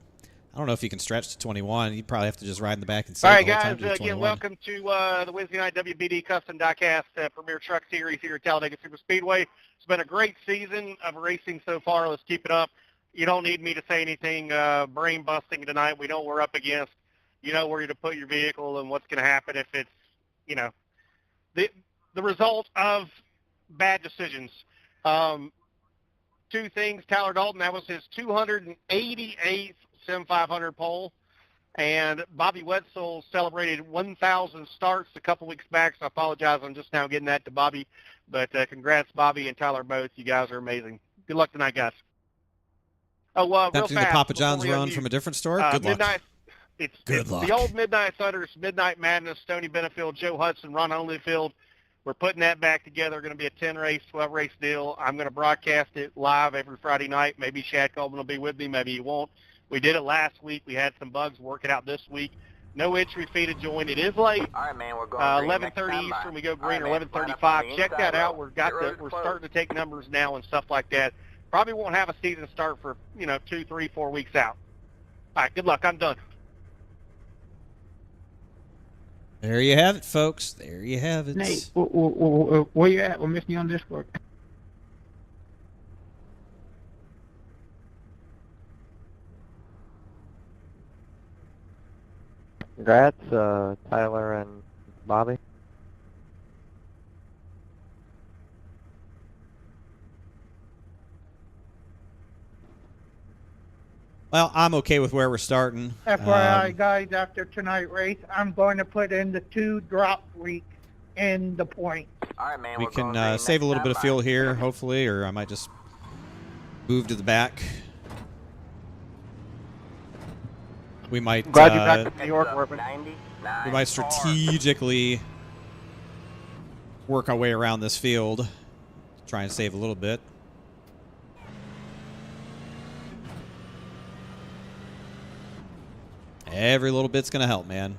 I don't know if you can stretch to 21. You'd probably have to just ride in the back and save All right, the whole time guys, to do again, 21. welcome to the Wednesday Night WBD Custom Diecast Premier Truck Series here at Talladega Super Speedway. It's been a great season of racing so far. Let's keep it up. You don't need me to say anything brain-busting tonight. We know what we're up against. You know where to put your vehicle and what's going to happen if it's, you know, the result of bad decisions. Two things, Tyler Dalton, that was his 288th SIM500 pole, and Bobby Wetzel celebrated 1,000 starts a couple weeks back, so I apologize. I'm just now getting that to Bobby, but congrats, Bobby and Tyler both. You guys are amazing. Good luck tonight, guys. Oh, real Tempting fast, the Papa John's before we run unmute, from a different store? Good luck. Midnight, it's Good luck. the old Midnight Thunders, Midnight Madness, Stoney Benefield, Joe Hudson, Ron Onlyfield. We're putting that back together. Going to be a 10-race, 12-race deal. I'm going to broadcast it live every Friday night. Maybe Shad Coleman will be with me. Maybe he won't. We did it last week. We had some bugs. Work it out this week. No entry fee to join. It is late. All right, man, we're going green. 11:30 Eastern. We go green, All right, or man, 11:35. Check that out. road. We're starting to take numbers now and stuff like that. Probably won't have a season start for 2, 3, 4 weeks out. All right. Good luck. I'm done. There you have it, folks. There you have it. Nate, where you at? We're missing you on Discord. Congrats, Tyler and Bobby. Well, I'm okay with where we're starting. FYI, guys, after tonight's race, I'm going to put in the 2 drop week in the point. All right, man, We we're going can green. save a little Next bit of time, fuel bye. here, hopefully, or I might just move to the back. We might Glad you're back to New York, Heads up, Workman. 99 we might hard. strategically work our way around this field, try and save a little bit. Every little bit's gonna help, man.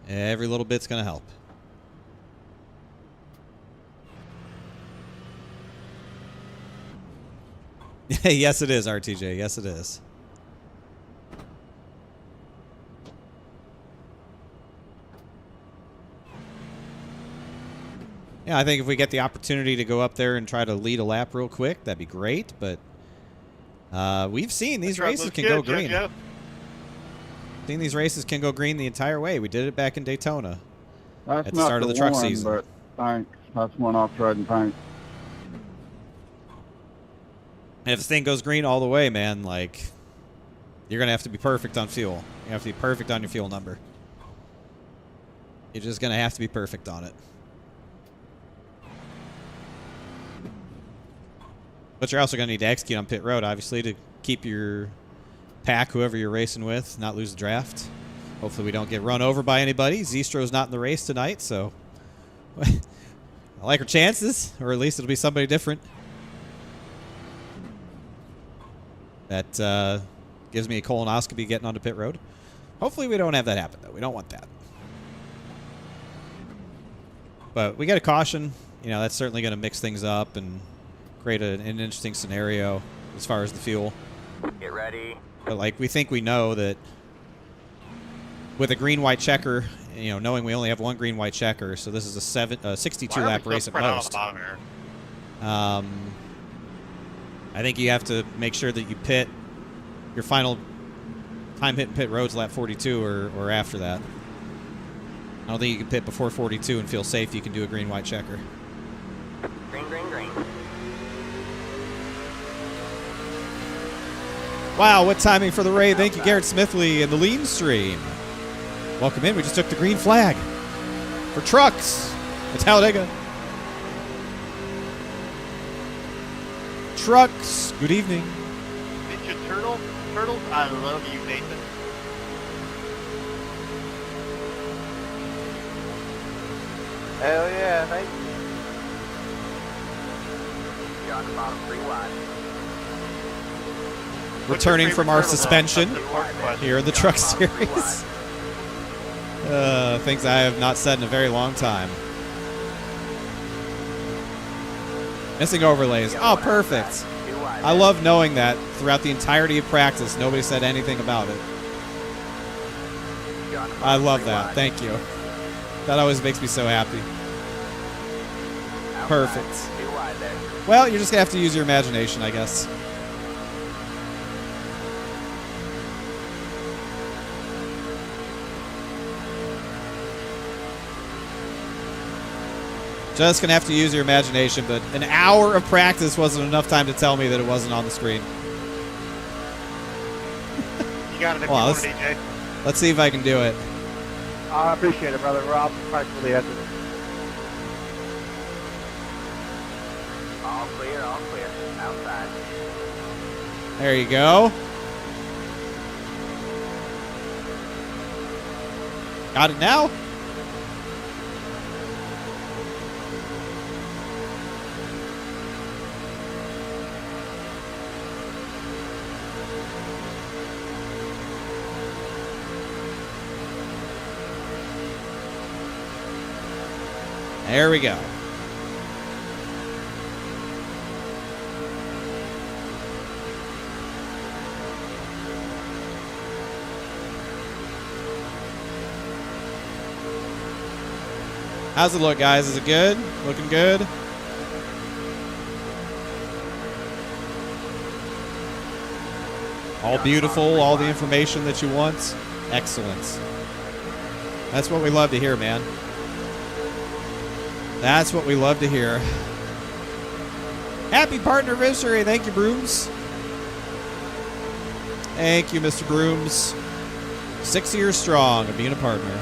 Every little bit's gonna help. Yes, it is, RTJ. Yes, it is. Yeah, I think if we get the opportunity to go up there and try to lead a lap real quick, that'd be great. But we've seen these races can go green. Seen these races can go green the entire way. We did it back in Daytona That's at the not start of the truck one, season. But thanks. That's one off-road and thanks. And if this thing goes green all the way, man, like, you're going to have to be perfect on fuel. You have to be perfect on your fuel number. You're just going to have to be perfect on it. But you're also going to need to execute on pit road, obviously, to keep your pack, whoever you're racing with, not lose the draft. Hopefully we don't get run over by anybody. Zestro's not in the race tonight, so I like her chances, or at least it'll be somebody different. That gives me a colonoscopy getting onto pit road. Hopefully we don't have that happen, though. We don't want that. But we got a caution. You know, that's certainly going to mix things up and create an interesting scenario as far as the fuel. Get ready. But, like, we think we know that with a green-white checker, you know, knowing we only have one green-white checker, so this is a 62-lap race at most. I think you have to make sure that you pit your final time hitting pit roads lap 42 or after that. I don't think you can pit before 42 and feel safe you can do a green-white checker. Green, green, green. Wow, what timing for the raid. Thank you, Garrett Smithley and the lean stream. Welcome in. We just took the green flag for trucks at Talladega. Trucks, good evening. Ninja Turtles, I love you, Nathan. Hell yeah, thank you. You're on the bottom 3 wide. Returning from our suspension Here. here in the truck series. Things I have not said in a very long time. Missing overlays. Oh, perfect. I love knowing that throughout the entirety of practice, nobody said anything about it. I love that. Thank you. That always makes me so happy. Perfect. Well, you're just going to have to use your imagination, I guess. Just going to have to use your imagination, but an hour of practice wasn't enough time to tell me that it wasn't on the screen. You got it if Well, you want it, DJ. Let's see if I can do it. I appreciate it, brother. Rob, practically at the All clear, outside. There you go. Got it now? There we go. How's it look, guys? Is it good? Looking good? All beautiful, all the information that you want? Excellent. That's what we love to hear, man. That's what we love to hear. Happy partner-versary. Thank you, Brooms. Thank you, Mr. Brooms. 6 years strong of being a partner.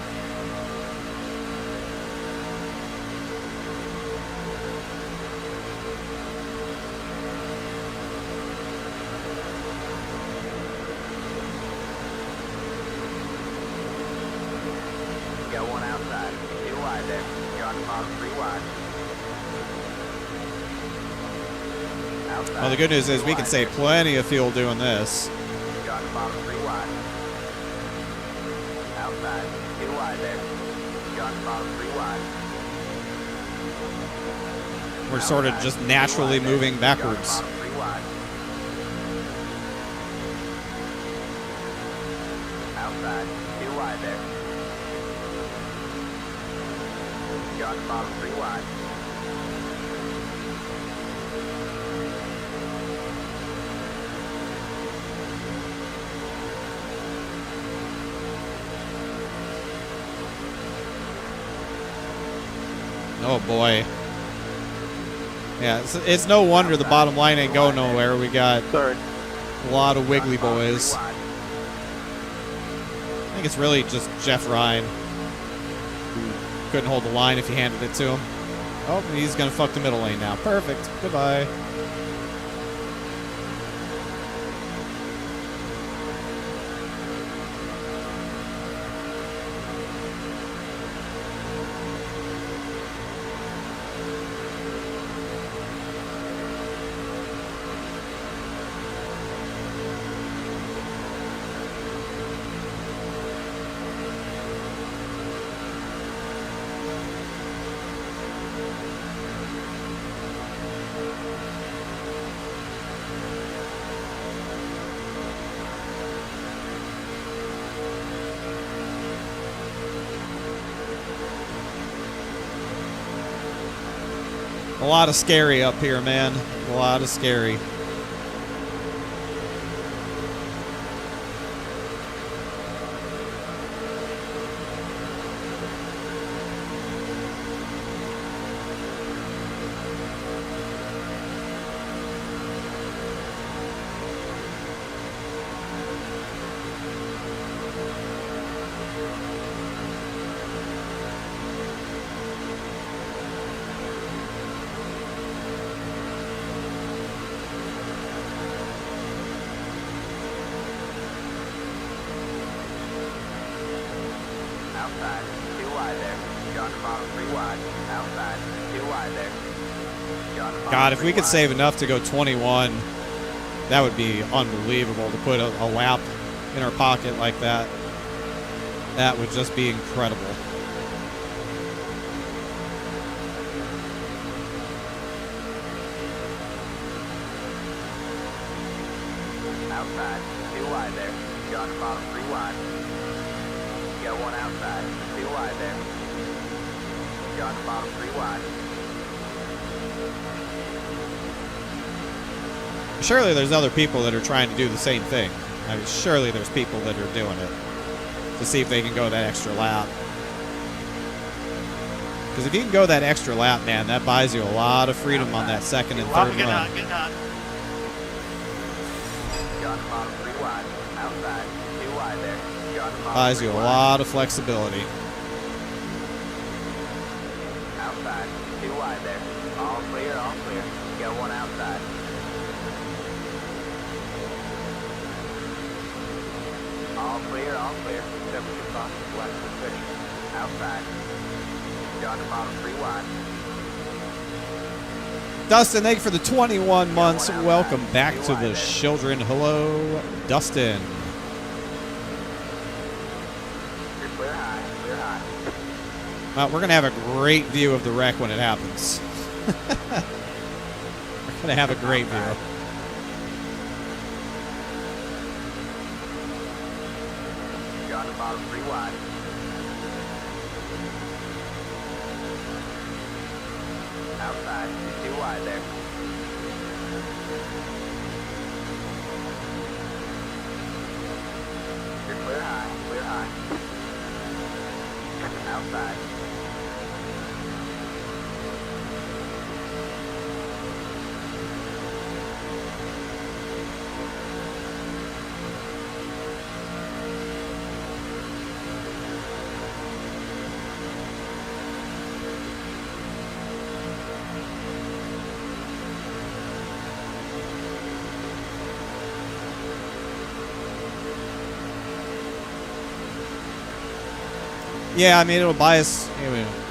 Got one outside. 2 wide there. You're on the bottom, 3 wide. Outside. Well, the good news is 2 we can wide save there. plenty of fuel doing this. You're on the bottom, 3 wide. Outside. 2 wide there. You're on the bottom, 3 wide. We're sort of just naturally moving backwards. You're on the bottom, 3 wide. Outside. 2 wide there. You're on the bottom, 3 wide. Oh boy. Yeah, it's no wonder the bottom line ain't going nowhere. We got Sorry. a lot of wiggly boys. I think it's really just Jeff Ryan who couldn't hold the line if you handed it to him. Oh, he's gonna fuck the middle lane now. Perfect. Goodbye. A lot of scary up here, man. A lot of scary. Outside. 2 wide there. You're on the bottom, 3 wide. Outside. 2 wide there. You're on the bottom, God, if 3 we could wide. save enough to go 21, that would be unbelievable to put a lap in our pocket like that. That would just be incredible. outside. 2 wide there. You're on the bottom, 3 wide. You got 1 outside. 2 wide there. You're on the bottom, 3 wide. Surely there's other people that are trying to do the same thing. I mean, surely there's people that are doing it to see if they can go that extra lap. Because if you can go that extra lap, man, that buys you a lot of freedom on that second and third Get run. hot, get hot. You're on the bottom, 3 wide. Outside. 2 wide there. You're on the bottom, Buys you 3 a wide. lot of flexibility. Outside. 2 wide there. All clear, all clear. You got 1 outside. All clear, all clear. 72 caution, left position. Outside. You're on the bottom, 3 wide. Dustin, thank you for the 21 months. Welcome back to the children. Hello, Dustin. You're clear high, clear high. Well, we're going to have a great view of the wreck when it happens. We're going to have a great view. You're on the bottom, 3 wide. Outside, 2 wide there. You're clear high, clear high. Outside. Yeah, I mean, it'll buy us.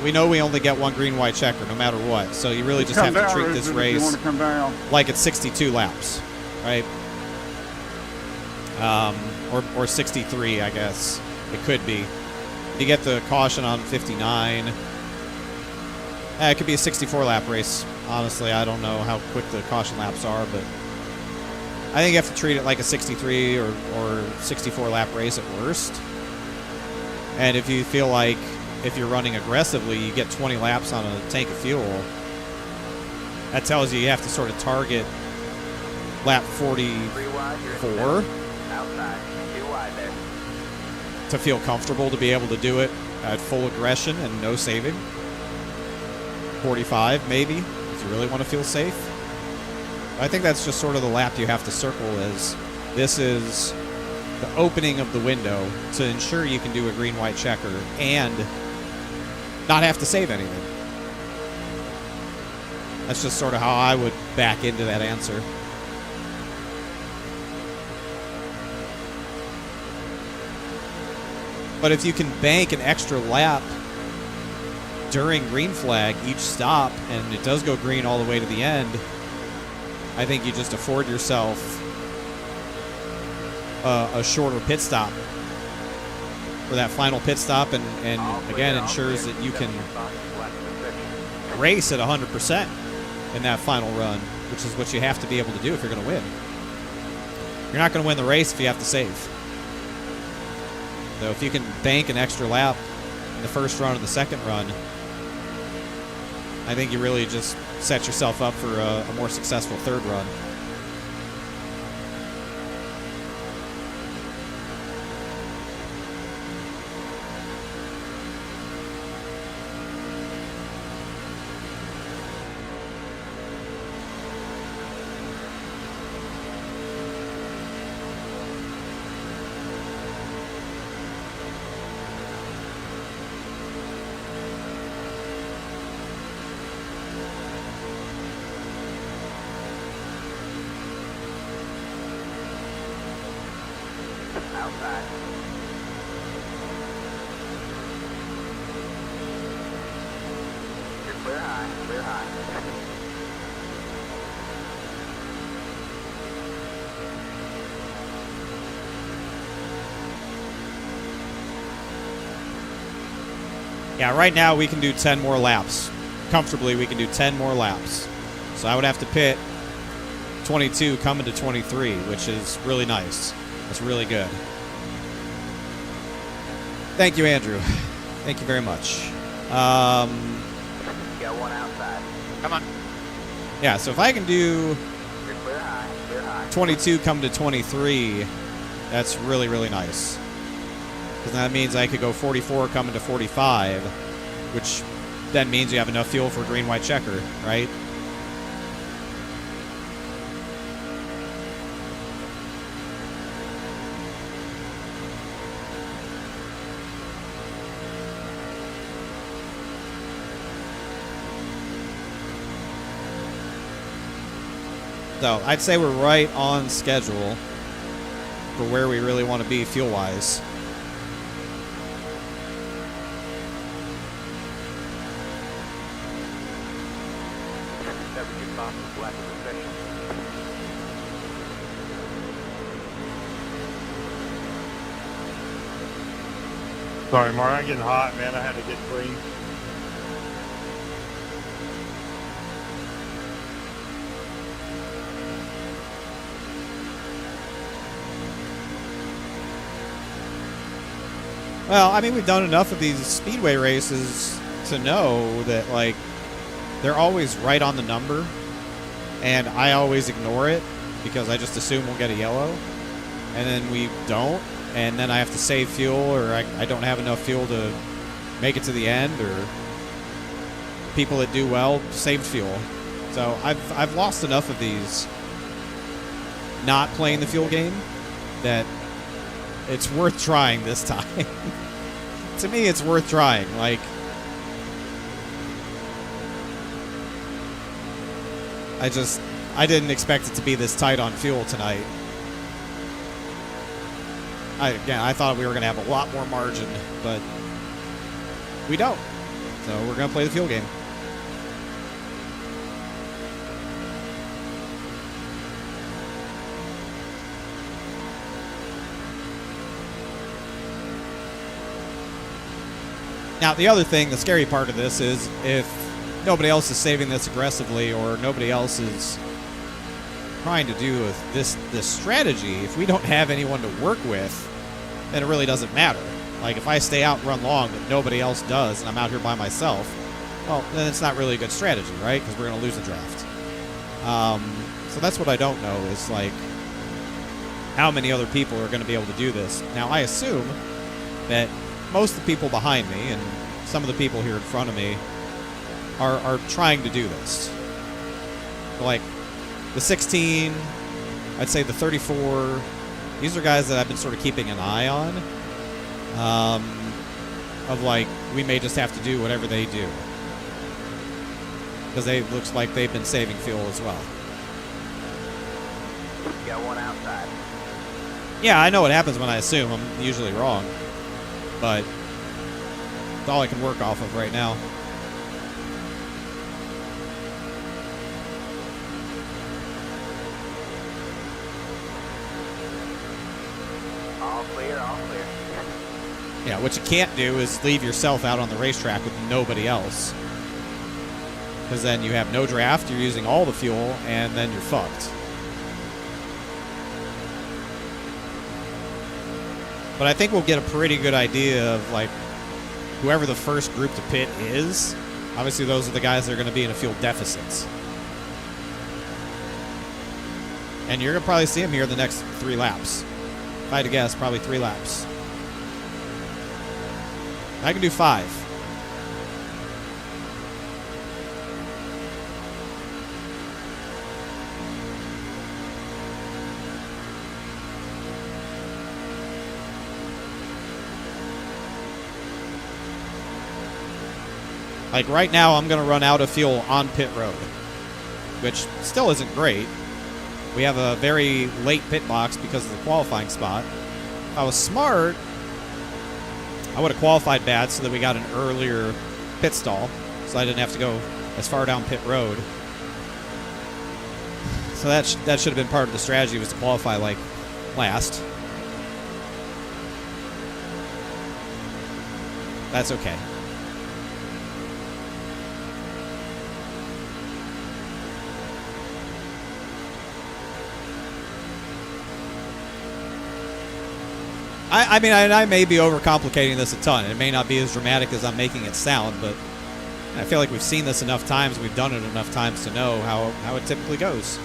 We know we only get 1 green, white checker no matter what. So you really just have to treat this You race want to come down. like it's 62 laps, right? Or 63, I guess it could be. You get the caution on 59. It could be a 64 lap race. Honestly, I don't know how quick the caution laps are, but I think you have to treat it like a 63 or 64 lap race at worst. And if you feel like if you're running aggressively, you get 20 laps on a tank of fuel, that tells you have to sort of target lap 44 Outside, 2 wide there. to feel comfortable to be able to do it at full aggression and no saving. 45 maybe, if you really want to feel safe. I think that's just sort of the lap you have to circle as this is the opening of the window to ensure you can do a green, white checker and not have to save anything. That's just sort of how I would back into that answer. But if you can bank an extra lap during green flag each stop and it does go green all the way to the end, I think you just afford yourself a shorter pit stop for that final pit stop, and again ensures that you can race at 100% in that final run, which is what you have to be able to do if you're going to win. You're not going to win the race if you have to save. So if you can bank an extra lap in the first run and the second run, I think you really just set yourself up for a more successful third run. Outside. You're clear high, clear high. Yeah, right now we can do 10 more laps. Comfortably, we can do 10 more laps. So I would have to pit 22 coming to 23, which is really nice. That's really good. Thank you, Andrew. Thank you very much. Got one outside. Come on. Yeah, so if I can do You're clear high, clear high. 22 come to 23, that's really, really nice. Because that means I could go 44 coming to 45, which then means you have enough fuel for green, white checker, right? So I'd say we're right on schedule for where we really want to be fuel-wise. Sorry, Mark. I'm getting hot, man. I had to get clean. Well, I mean, we've done enough of these speedway races to know that, like, they're always right on the number, and I always ignore it because I just assume we'll get a yellow, and then we don't, and then I have to save fuel, or I don't have enough fuel to make it to the end, or people that do well saved fuel. So I've lost enough of these not playing the fuel game that it's worth trying this time. To me, it's worth trying. Like, I didn't expect it to be this tight on fuel tonight. I thought we were going to have a lot more margin, but we don't. So we're going to play the fuel game. Now, the other thing, the scary part of this is if nobody else is saving this aggressively or nobody else is trying to do this strategy, if we don't have anyone to work with, then it really doesn't matter. Like, if I stay out and run long but nobody else does and I'm out here by myself, well, then it's not really a good strategy, right? Because we're going to lose the draft. So that's what I don't know is, like, how many other people are going to be able to do this. Now, I assume that most of the people behind me and some of the people here in front of me are trying to do this. Like the 16, I'd say the 34, these are guys that I've been sort of keeping an eye on. Of like, we may just have to do whatever they do. Because it looks like they've been saving fuel as well. Got one outside. Yeah, I know what happens when I assume. I'm usually wrong. But it's all I can work off of right now. All clear, all clear. Yeah, what you can't do is leave yourself out on the racetrack with nobody else. Because then you have no draft, you're using all the fuel, and then you're fucked. But I think we'll get a pretty good idea of, like, whoever the first group to pit is. Obviously, those are the guys that are going to be in a fuel deficits. And you're going to probably see them here in the next 3 laps. If I had to guess, probably 3 laps. I can do 5. Like right now, I'm going to run out of fuel on pit road, which still isn't great. We have a very late pit box because of the qualifying spot. If I was smart, I would have qualified bad so that we got an earlier pit stall, so I didn't have to go as far down pit road. So that should have been part of the strategy, was to qualify like last. That's okay. I mean, I may be overcomplicating this a ton. It may not be as dramatic as I'm making it sound, but I feel like we've seen this enough times. We've done it enough times to know how it typically goes.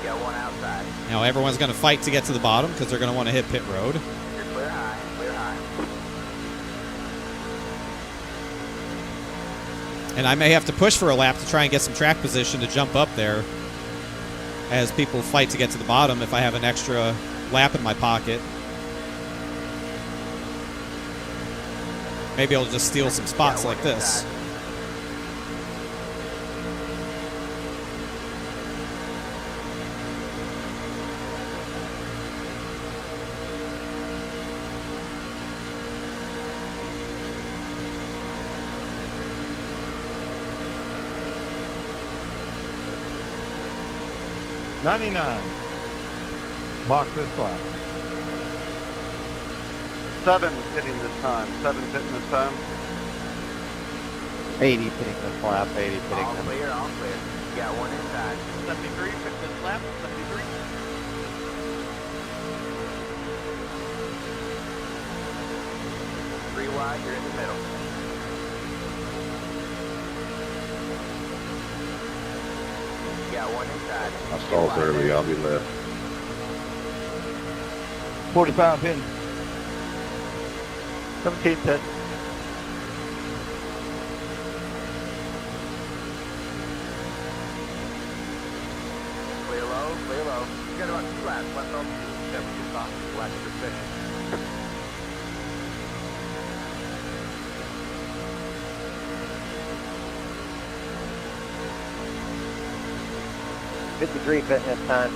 Got one outside. Now everyone's going to fight to get to the bottom because they're going to want to hit pit road. You're clear high, clear high. And I may have to push for a lap to try and get some track position to jump up there as people fight to get to the bottom if I have an extra lap in my pocket. Maybe I'll just steal some spots like this. Box this lap. 7 pitting this time. 7 pitting this time. 80 pitting this lap. 80 pitting All this. clear, all clear. Got one inside. 73, fix this lap, 73. Three wide, you're in the middle. Got one inside. I stalled early. I'll be left. 45 pitting. 17 pit. Clear low, clear low. You got about 2 laps left on 70 spots. Last to finish. $53 pitting this time.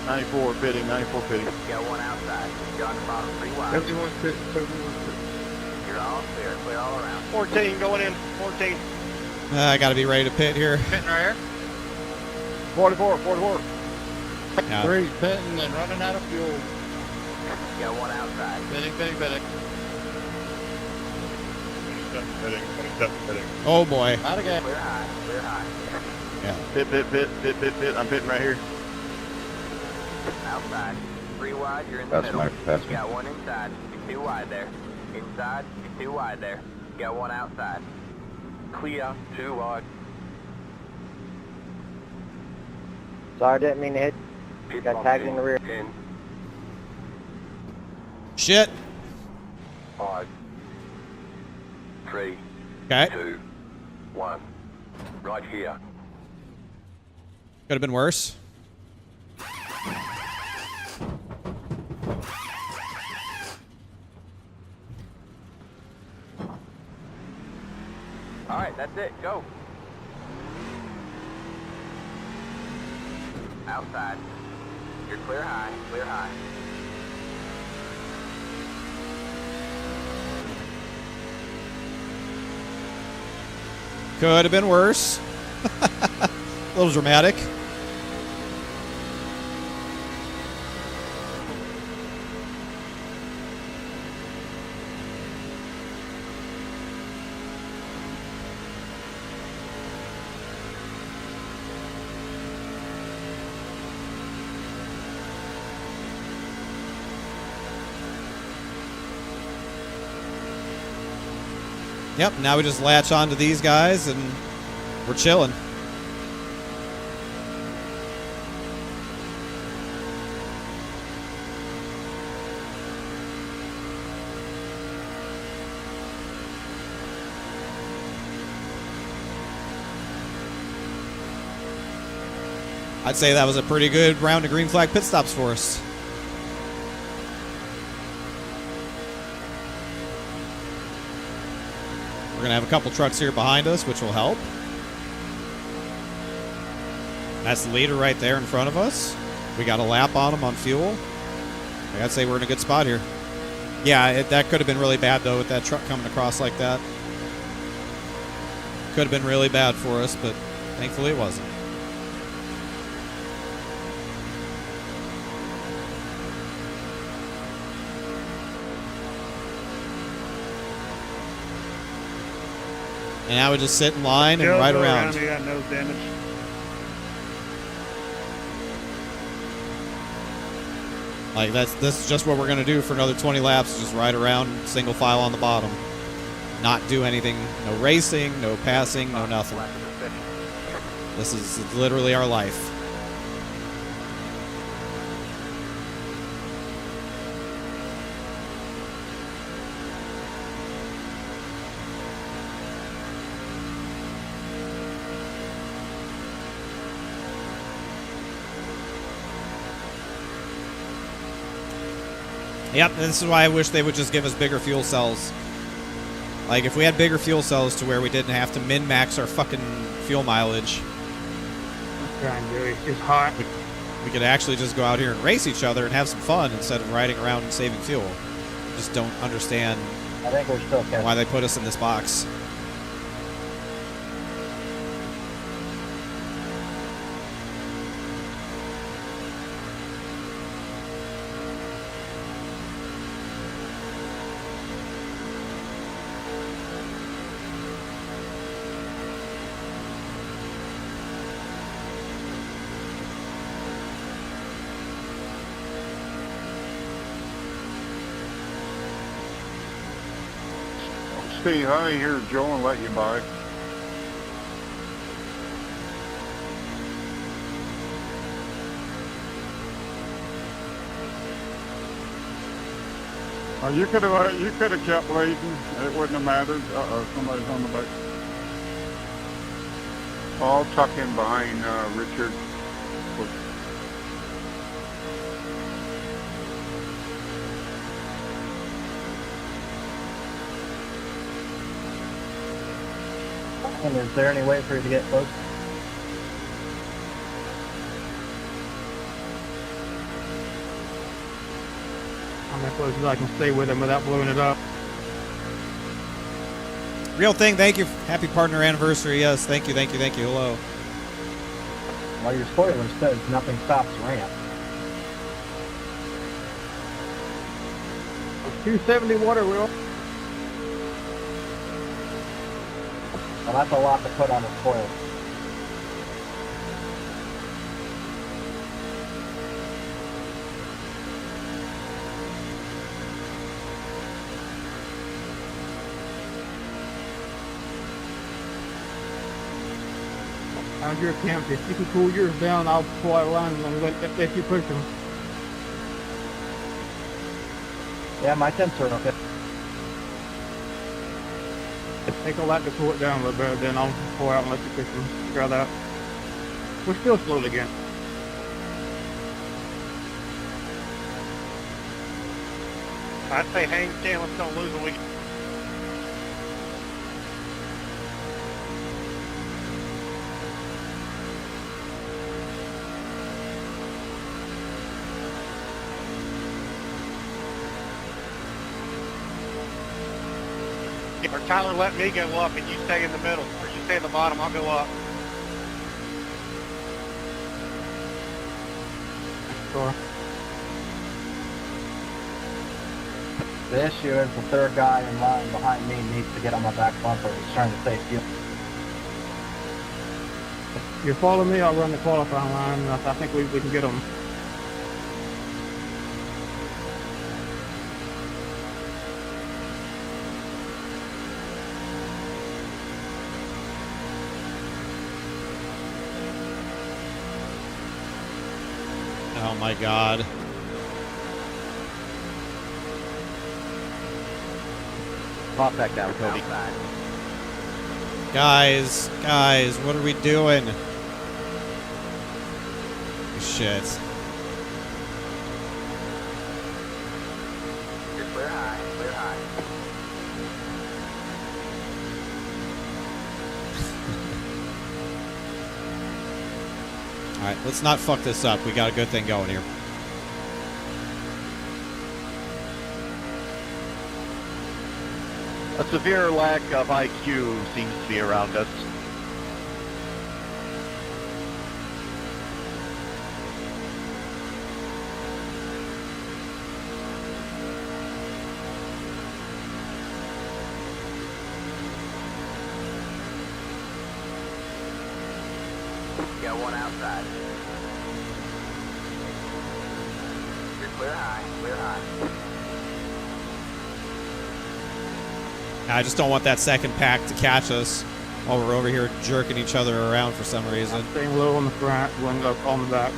94 pitting. 94 pitting. Got one outside. You're on the bottom, 3 wide. 71 pitting. 71 pitting. You're all clear, clear all around. 14 going in, 14. I got to be ready to pit here. Pitting right here. 44. 44. Yeah. 3 pitting and running out of fuel. Got one outside. Pitting. 27 pitting. Oh boy. Out of gas. Clear high, clear high. Yeah. Pit. I'm pitting right here. Outside. 3 wide, you're in the That's middle. my passing. Got one inside. You're 2 wide there. Inside, you're 2 wide there. Got one outside. Clear. 2 wide. Sorry, didn't mean to hit. Pit Got tagged in the rear. 10. Shit. 5. 3. Okay. 2. 1. Right here. Could have been worse. All right, that's it. Go. Outside. You're clear high, clear high. Could have been worse. A little dramatic. Yep, now we just latch on to these guys and we're chilling. I'd say that was a pretty good round of green flag pit stops for us. We're going to have a couple trucks here behind us, which will help. That's the leader right there in front of us. We got a lap on him on fuel. I got to say we're in a good spot here. Yeah, that could have been really bad, though, with that truck coming across like that. Could have been really bad for us, but thankfully it wasn't. And I would just sit in line and Still ride go around. You got nose damage. Like this is just what we're gonna do for another 20 laps. Just ride around, single file on the bottom, not do anything. No racing, no passing, no nothing. This is literally our life. Yep, this is why I wish they would just give us bigger fuel cells. Like, if we had bigger fuel cells to where we didn't have to min-max our fucking fuel mileage, I'm trying to do it. It's hot. we could actually just go out here and race each other and have some fun instead of riding around and saving fuel. Just don't understand I think we're still catching. why they put us in this box. Steve, honey, here's Joe and let you by. You could have kept waiting. It wouldn't have mattered. Somebody's on the back. I'll tuck in behind Richard. And is there any way for you to get close? I'm as close as I can stay with him without blowing it up. Real thing, thank you. Happy partner anniversary. Yes, thank you, thank you, thank you. Hello. Well, your spoiler says nothing stops ramp. 270 water wheel. Well, that's a lot to put on a spoiler. How's your camp? If you can cool yours down, I'll pull out lines and let you push them. Yeah, my temps are okay. Take a lot to cool it down a little bit, then I'll pull out and let you push them. Figure that out. We're still slowly again. I'd say hang down, let's don't lose a week. Or Tyler, let me go up and you stay in the middle. Or you stay at the bottom, I'll go up. Sure. The issue is the third guy in line behind me needs to get on my back bumper. He's trying to save fuel. If you follow me, I'll run the qualifying line, and I think we can get them. Oh my god. Pop back down, Cody. Guys, what are we doing? Shit. You're clear high, clear high. Alright, let's not fuck this up. We got a good thing going here. A severe lack of IQ seems to be around us. Got one outside. You're clear high, clear high. I just don't want that second pack to catch us while we're over here jerking each other around for some reason. I'm staying low on the front, going up on the back.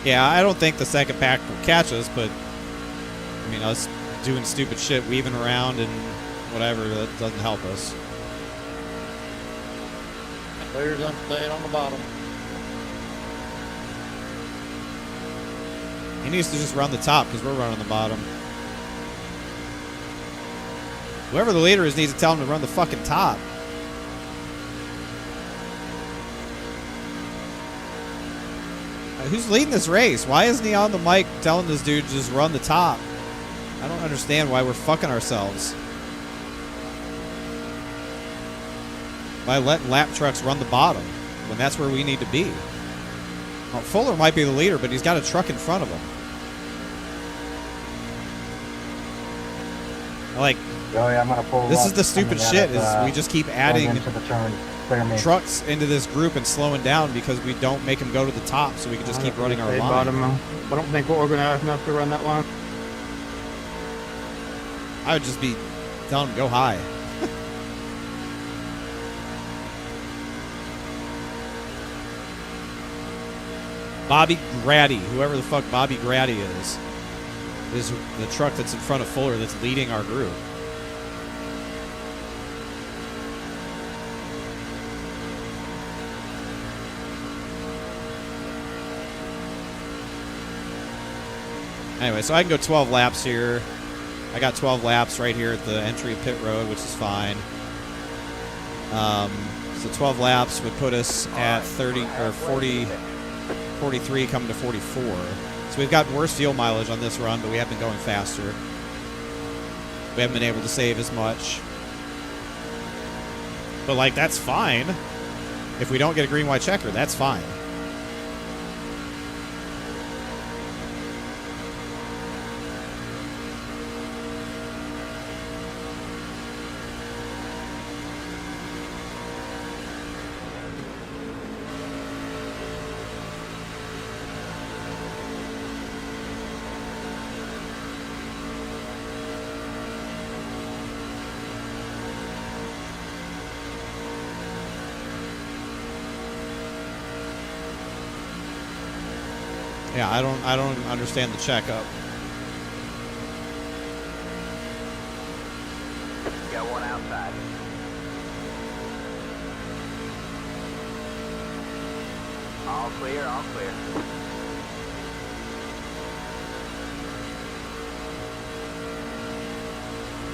Yeah, I don't think the second pack will catch us, but I mean, us doing stupid shit, weaving around and whatever, that doesn't help us. Clears on staying on the bottom. He needs to just run the top because we're running the bottom. Whoever the leader is needs to tell him to run the fucking top. Who's leading this race? Why isn't he on the mic telling this dude to just run the top? I don't understand why we're fucking ourselves by letting lap trucks run the bottom when that's where we need to be. Well, Fuller might be the leader, but he's got a truck in front of him. Like, Joey, I'm gonna pull this up is the stupid coming shit, at is us, we just keep going adding into the turn. Clear me. trucks into this group and slowing down because we don't make them go to the top, so we can just keep running our Stay line. bottom, I don't think we're organized enough to run that line. I would just be telling them go high. Bobby Grady, whoever the fuck Bobby Grady is the truck that's in front of Fuller that's leading our group. Anyway, so I can go 12 laps here. I got 12 laps right here at the entry of pit road, which is fine. So 12 laps would put us at 30 or 40, 43, coming to 44. So we've got worse fuel mileage on this run, but we have been going faster. We haven't been able to save as much. But, like, that's fine. If we don't get a green, white checker, that's fine. Yeah, I don't understand the checkup. Got one outside. All clear, all clear.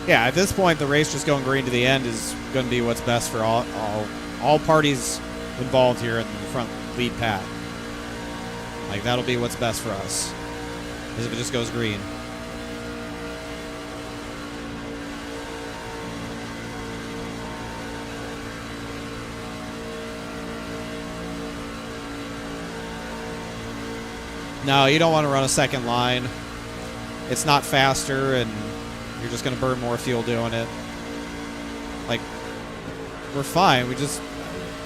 Yeah, at this point, the race just going green to the end is going to be what's best for all parties involved here in the front lead pack. Like, that'll be what's best for us, is if it just goes green. No, you don't want to run a second line. It's not faster, and you're just going to burn more fuel doing it. Like, we're fine.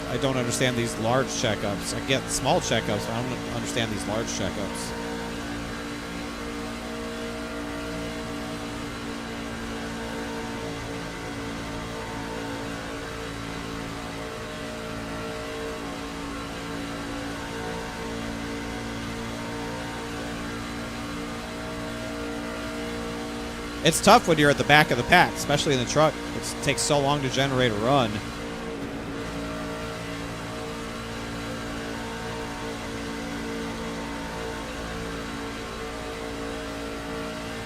I don't understand these large checkups. I get small checkups, but I don't understand these large checkups. It's tough when you're at the back of the pack, especially in the truck. It takes so long to generate a run.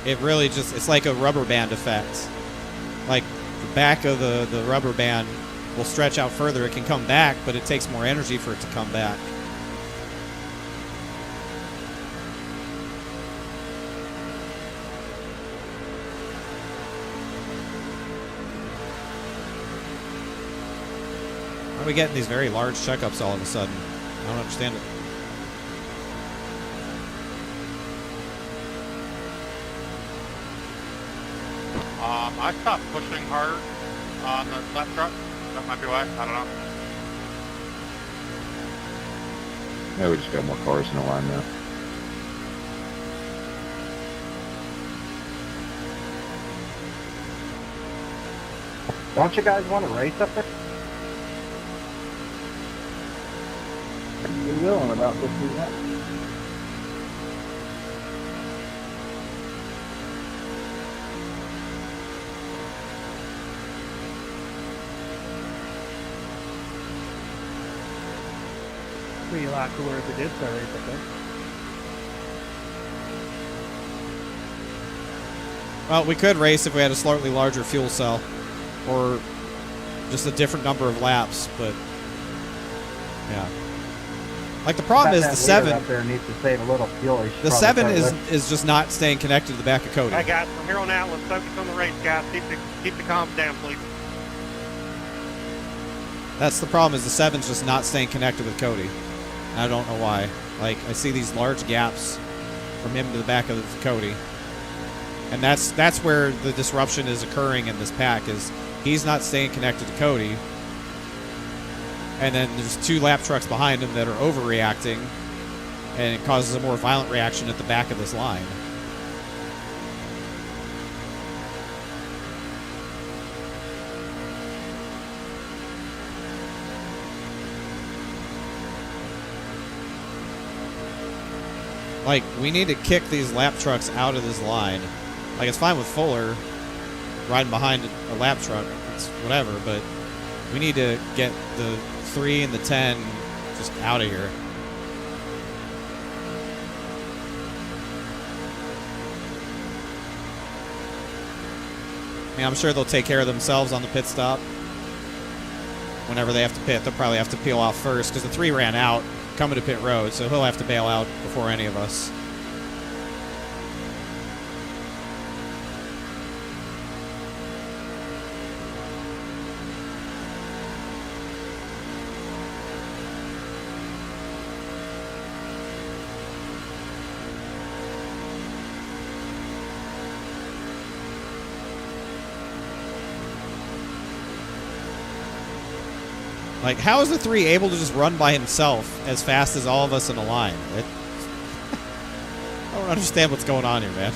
It really just, it's like a rubber band effect. Like, the back of the rubber band will stretch out further. It can come back, but it takes more energy for it to come back. Why are we getting these very large checkups all of a sudden? I don't understand it. I stopped pushing hard on the lap truck. That might be why. I don't know. Yeah, we just got more cars in the line now. Don't you guys want to race up there? We will in about 15 minutes. Be a lot cooler if it did start race up there. Well, we could race if we had a slightly larger fuel cell, or just a different number of laps. But yeah, like the problem is the 7 up there needs to save a little fuel. The 7 is just not staying connected to the back of Cody. All right, guys, from here on out, let's focus on the race, guys. Keep the comms down, please. That's the problem, is the 7's just not staying connected with Cody. I don't know why. Like, I see these large gaps from him to the back of Cody. And that's where the disruption is occurring in this pack, is he's not staying connected to Cody. And then there's 2 lap trucks behind him that are overreacting, and it causes a more violent reaction at the back of this line. Like, we need to kick these lap trucks out of this line. Like, it's fine with Fuller riding behind a lap truck. It's whatever, but we need to get the 3 and the 10 just out of here. I mean, I'm sure they'll take care of themselves on the pit stop. Whenever they have to pit, they'll probably have to peel off first, because the 3 ran out coming to pit road, so he'll have to bail out before any of us. Like, how is the 3 able to just run by himself as fast as all of us in a line? I don't understand what's going on here, man.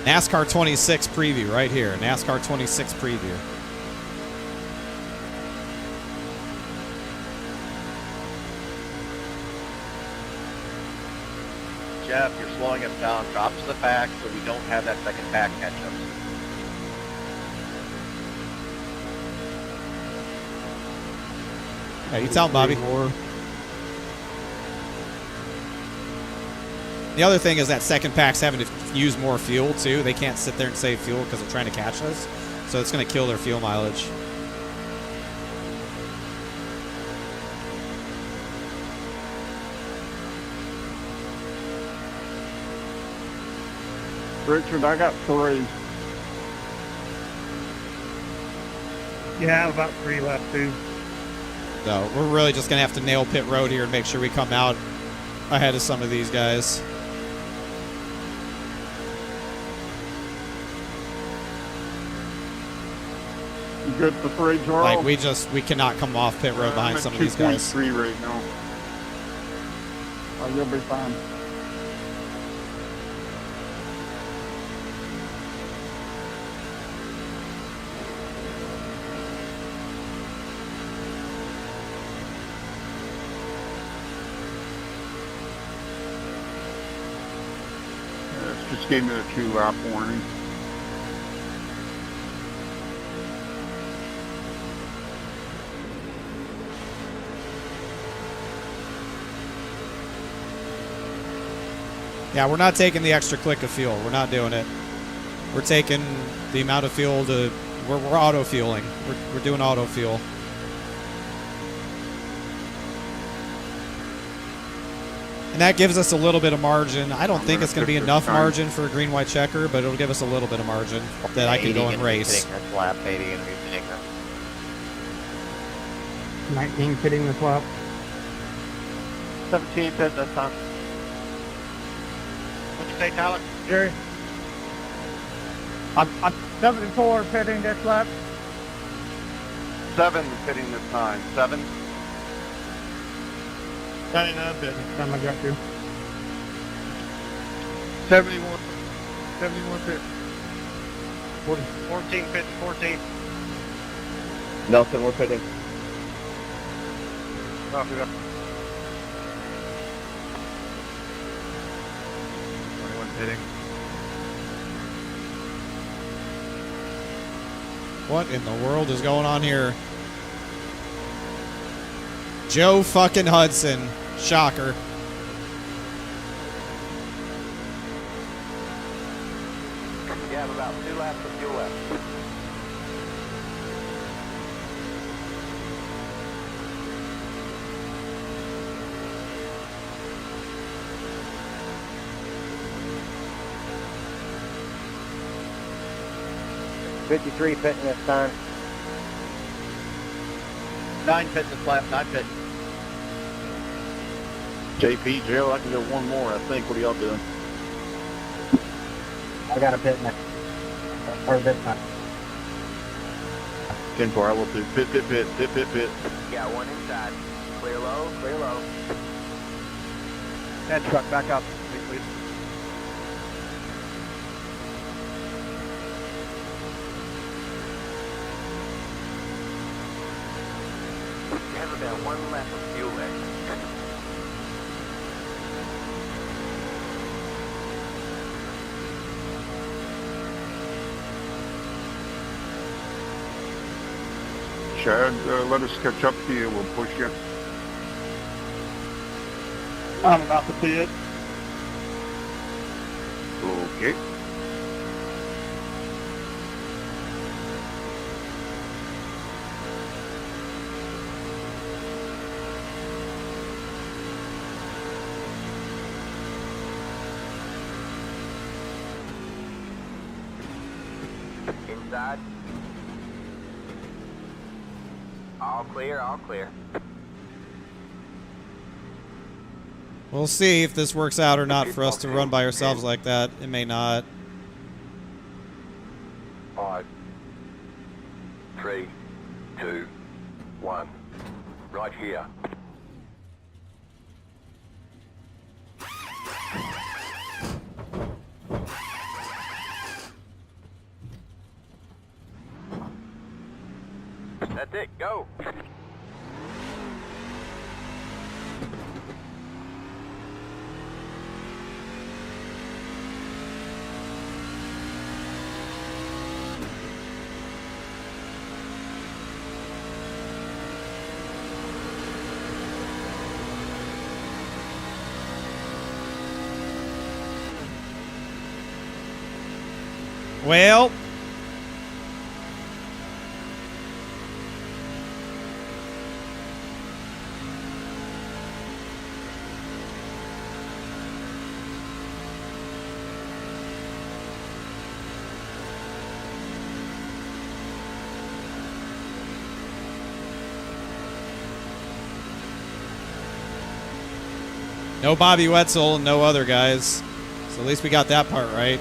NASCAR 26 preview right here. NASCAR 26 preview. Jeff, you're slowing us down. Drop to the back so we don't have that second back catch up. Yeah, you tell him, Bobby. The other thing is that second pack's having to use more fuel, too. They can't sit there and save fuel because they're trying to catch us. So it's going to kill their fuel mileage. Richard, I got 3. Yeah, about 3 left, too. So we're really just going to have to nail pit road here and make sure we come out ahead of some of these guys. You good for 3, Charles? Like, we cannot come off pit road behind some of these guys. 2.3 right now. Oh, you'll be fine. Just gave me a 2-lap warning. Yeah, we're not taking the extra click of fuel. We're not doing it. We're taking the amount of fuel to... We're auto-fueling. We're doing auto-fuel. And that gives us a little bit of margin. I don't think it's going to be enough margin for a green-white checker, but it'll give us a little bit of margin that I can go and race. This lap, 80 and retake this. 19 pitting this lap. 17 pit this time. What'd you say, Tyler? Jerry. I'm 74 pitting this lap. 7 pitting this time. 7. 99 pitting. Time I got you. 71. 71 pit. 14 pit, 14. Nelson, we're pitting. Copy that. 21 pitting. What in the world is going on here? Joe fucking Hudson. Shocker. You have about 2 laps of fuel left. $53 pitting this time. 9 pit this lap, 9 pit. JP, Joe, I can go one more, I think. What are y'all doing? I got a pit next. Or this time. 10-4, I will do. Pit. Got one inside. Clear low, clear low. And truck back up, please. You have about 1 lap of fuel left. Chad, let us catch up to you. We'll push you. I'm about to pit. Okay. Inside. All clear, all clear. We'll see if this works out or not for us to run by ourselves like that. It may not. 5, 3, 2, 1. Right here. That's it, go. Well, no Bobby Wetzel and no other guys. So at least we got that part right.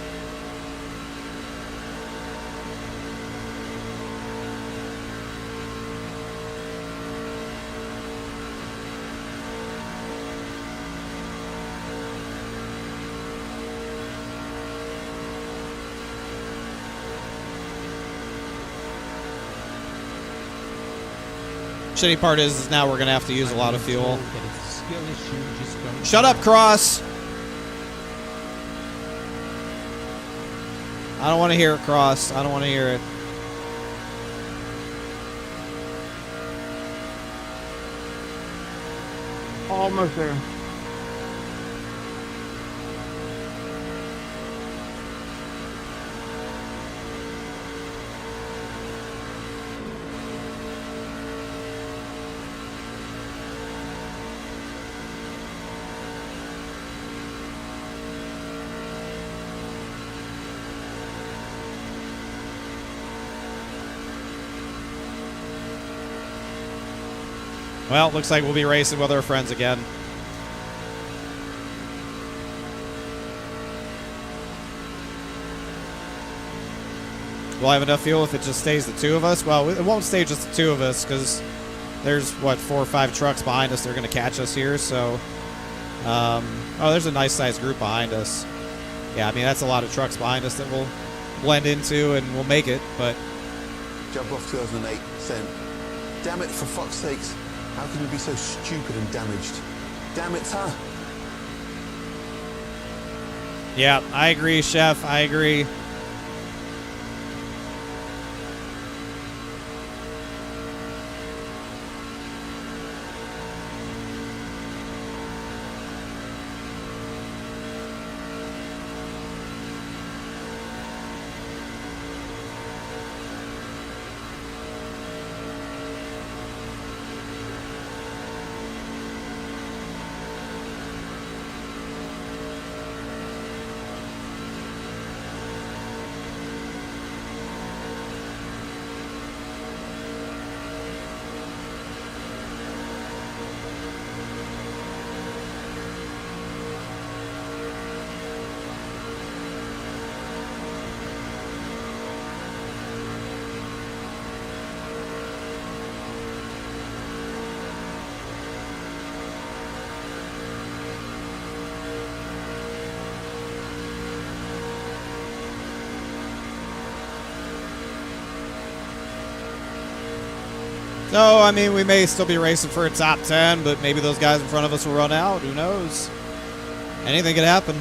Shitty part is now we're going to have to use a lot of fuel. Shut up, Cross! I don't want to hear it, Cross. I don't want to hear it. Almost there. Well, looks like we'll be racing with our friends again. We'll have enough fuel if it just stays the two of us. Well, it won't stay just the two of us because there's, what, 4 or 5 trucks behind us. They're going to catch us here, so... oh, there's a nice-sized group behind us. Yeah, I mean, that's a lot of trucks behind us that we'll blend into and we'll make it, but... Jump off 2008, sent. Damn it, for fuck's sakes. How can you be so stupid and damaged? Damn it, huh? Yeah, I agree, Chef. I agree. So, I mean, we may still be racing for a top 10, but maybe those guys in front of us will run out. Who knows? Anything could happen.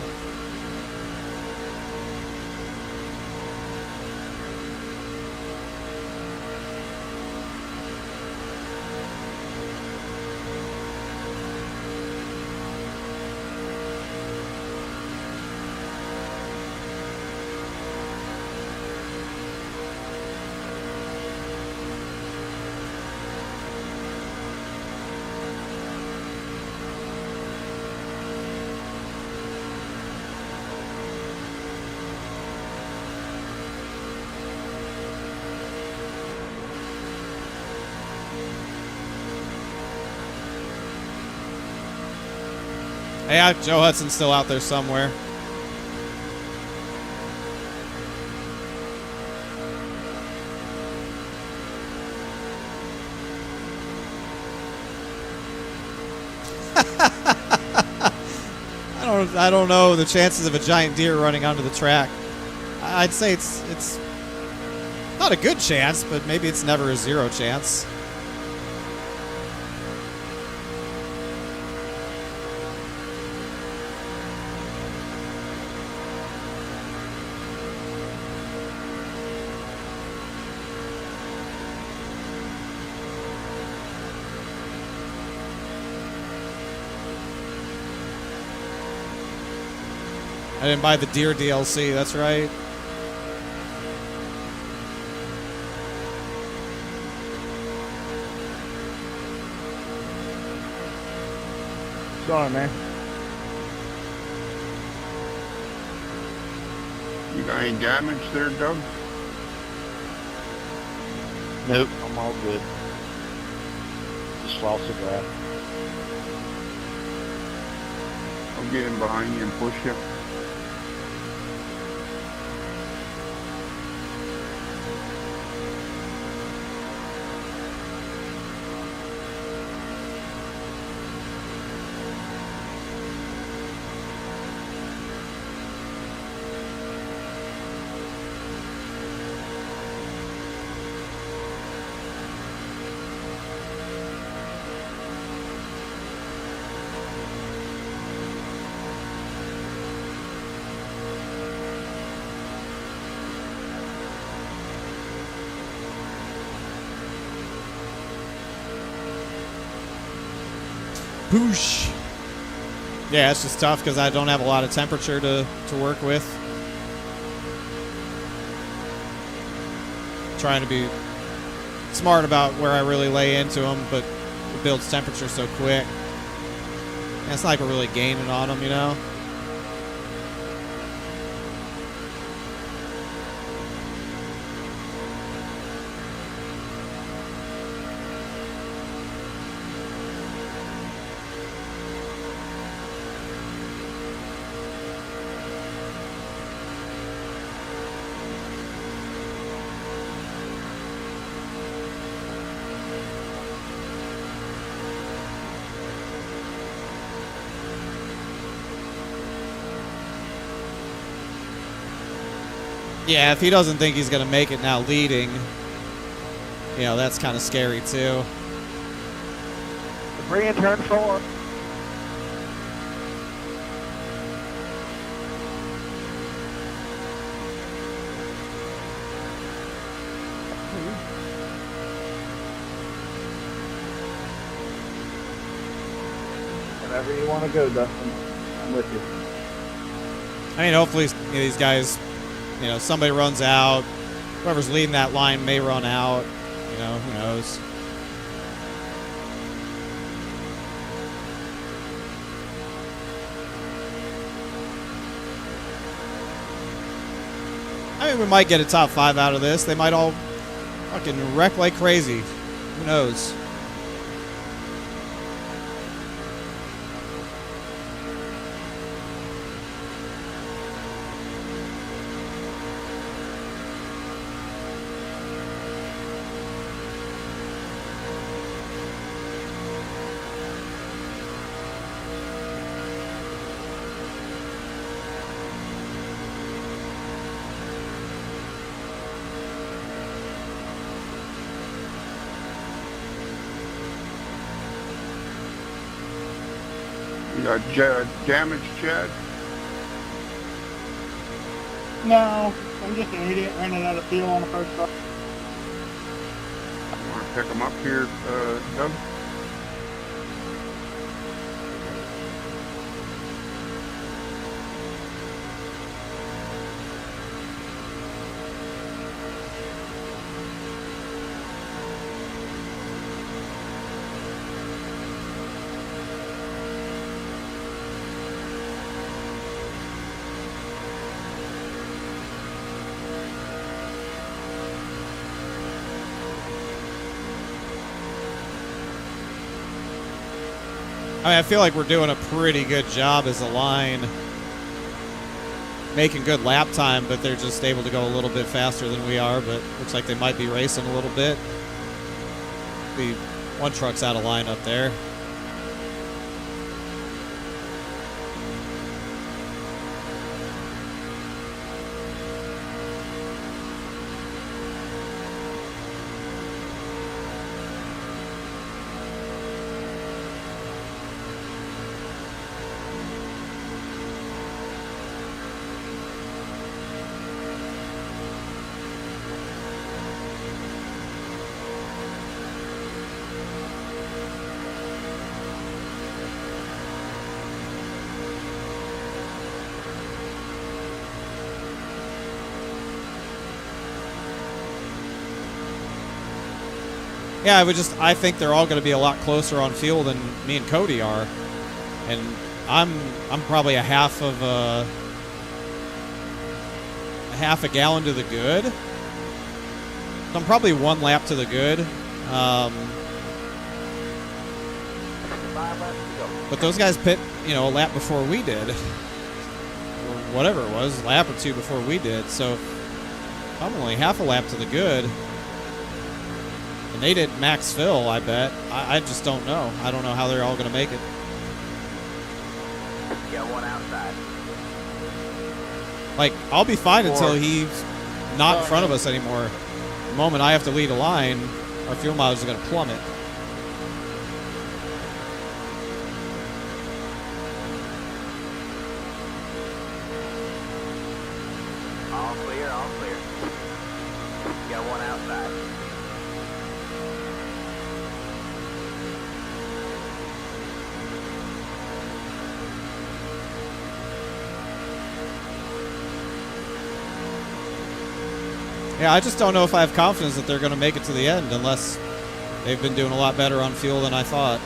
Hey, Joe Hudson's still out there somewhere. I don't know the chances of a giant deer running onto the track. I'd say it's not a good chance, but maybe it's never a zero chance. I didn't buy the deer DLC, that's right. Sorry, man. You got any damage there, Doug? Nope, I'm all good. Just lost a grab. I'll get in behind you and push you. Boosh. Yeah, it's just tough because I don't have a lot of temperature to work with. Trying to be smart about where I really lay into them, but it builds temperature so quick. And it's not like we're really gaining on them, you know? Yeah, if he doesn't think he's going to make it now leading, you know, that's kind of scary too. Debris in turn 4. Wherever you want to go, Dustin. I'm with you. I mean, hopefully these guys, you know, somebody runs out. Whoever's leading that line may run out. You know, who knows? I mean, we might get a top 5 out of this. They might all fucking wreck like crazy. Who knows? You got damaged, Chad? No, I'm just an idiot running out of fuel on the first car. You want to pick them up here, Doug? I mean, I feel like we're doing a pretty good job as a line, making good lap time, but they're just able to go a little bit faster than we are, but looks like they might be racing a little bit. The one truck's out of line up there. Yeah, I think they're all going to be a lot closer on fuel than me and Cody are, and I'm probably a half a gallon to the good. So I'm probably 1 lap to the good. But those guys pit, you know, a lap before we did, or whatever it was, a lap or 2 before we did. So I'm only half a lap to the good. And they didn't max fill, I bet. I just don't know. I don't know how they're all going to make it. Got one outside. Like, I'll be fine until he's not in front of us anymore. The moment I have to lead a line, our fuel mileage is going to plummet. All clear, all clear. Got one outside. Yeah, I just don't know if I have confidence that they're going to make it to the end unless they've been doing a lot better on fuel than I thought.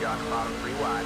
Got the bottom 3 wide.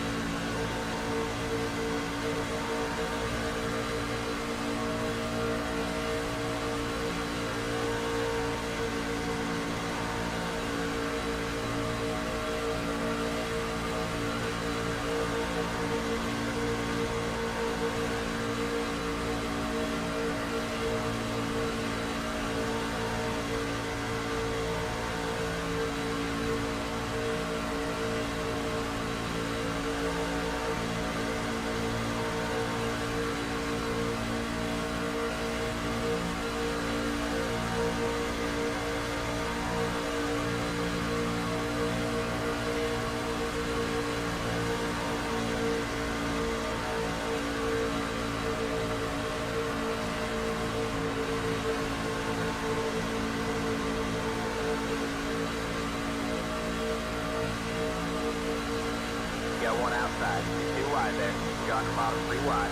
You're 2 wide there. You're on the bottom, 3 wide.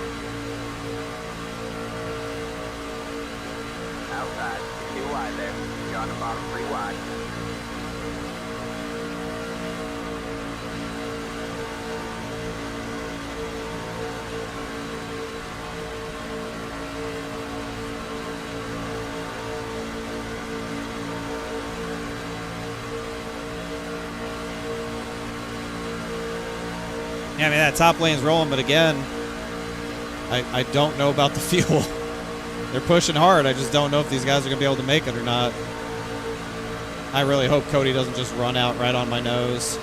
Outside, 2 wide there. You're on the bottom, 3 wide. Yeah, I mean, that top lane's rolling, but again, I don't know about the fuel. They're pushing hard. I just don't know if these guys are going to be able to make it or not. I really hope Cody doesn't just run out right on my nose.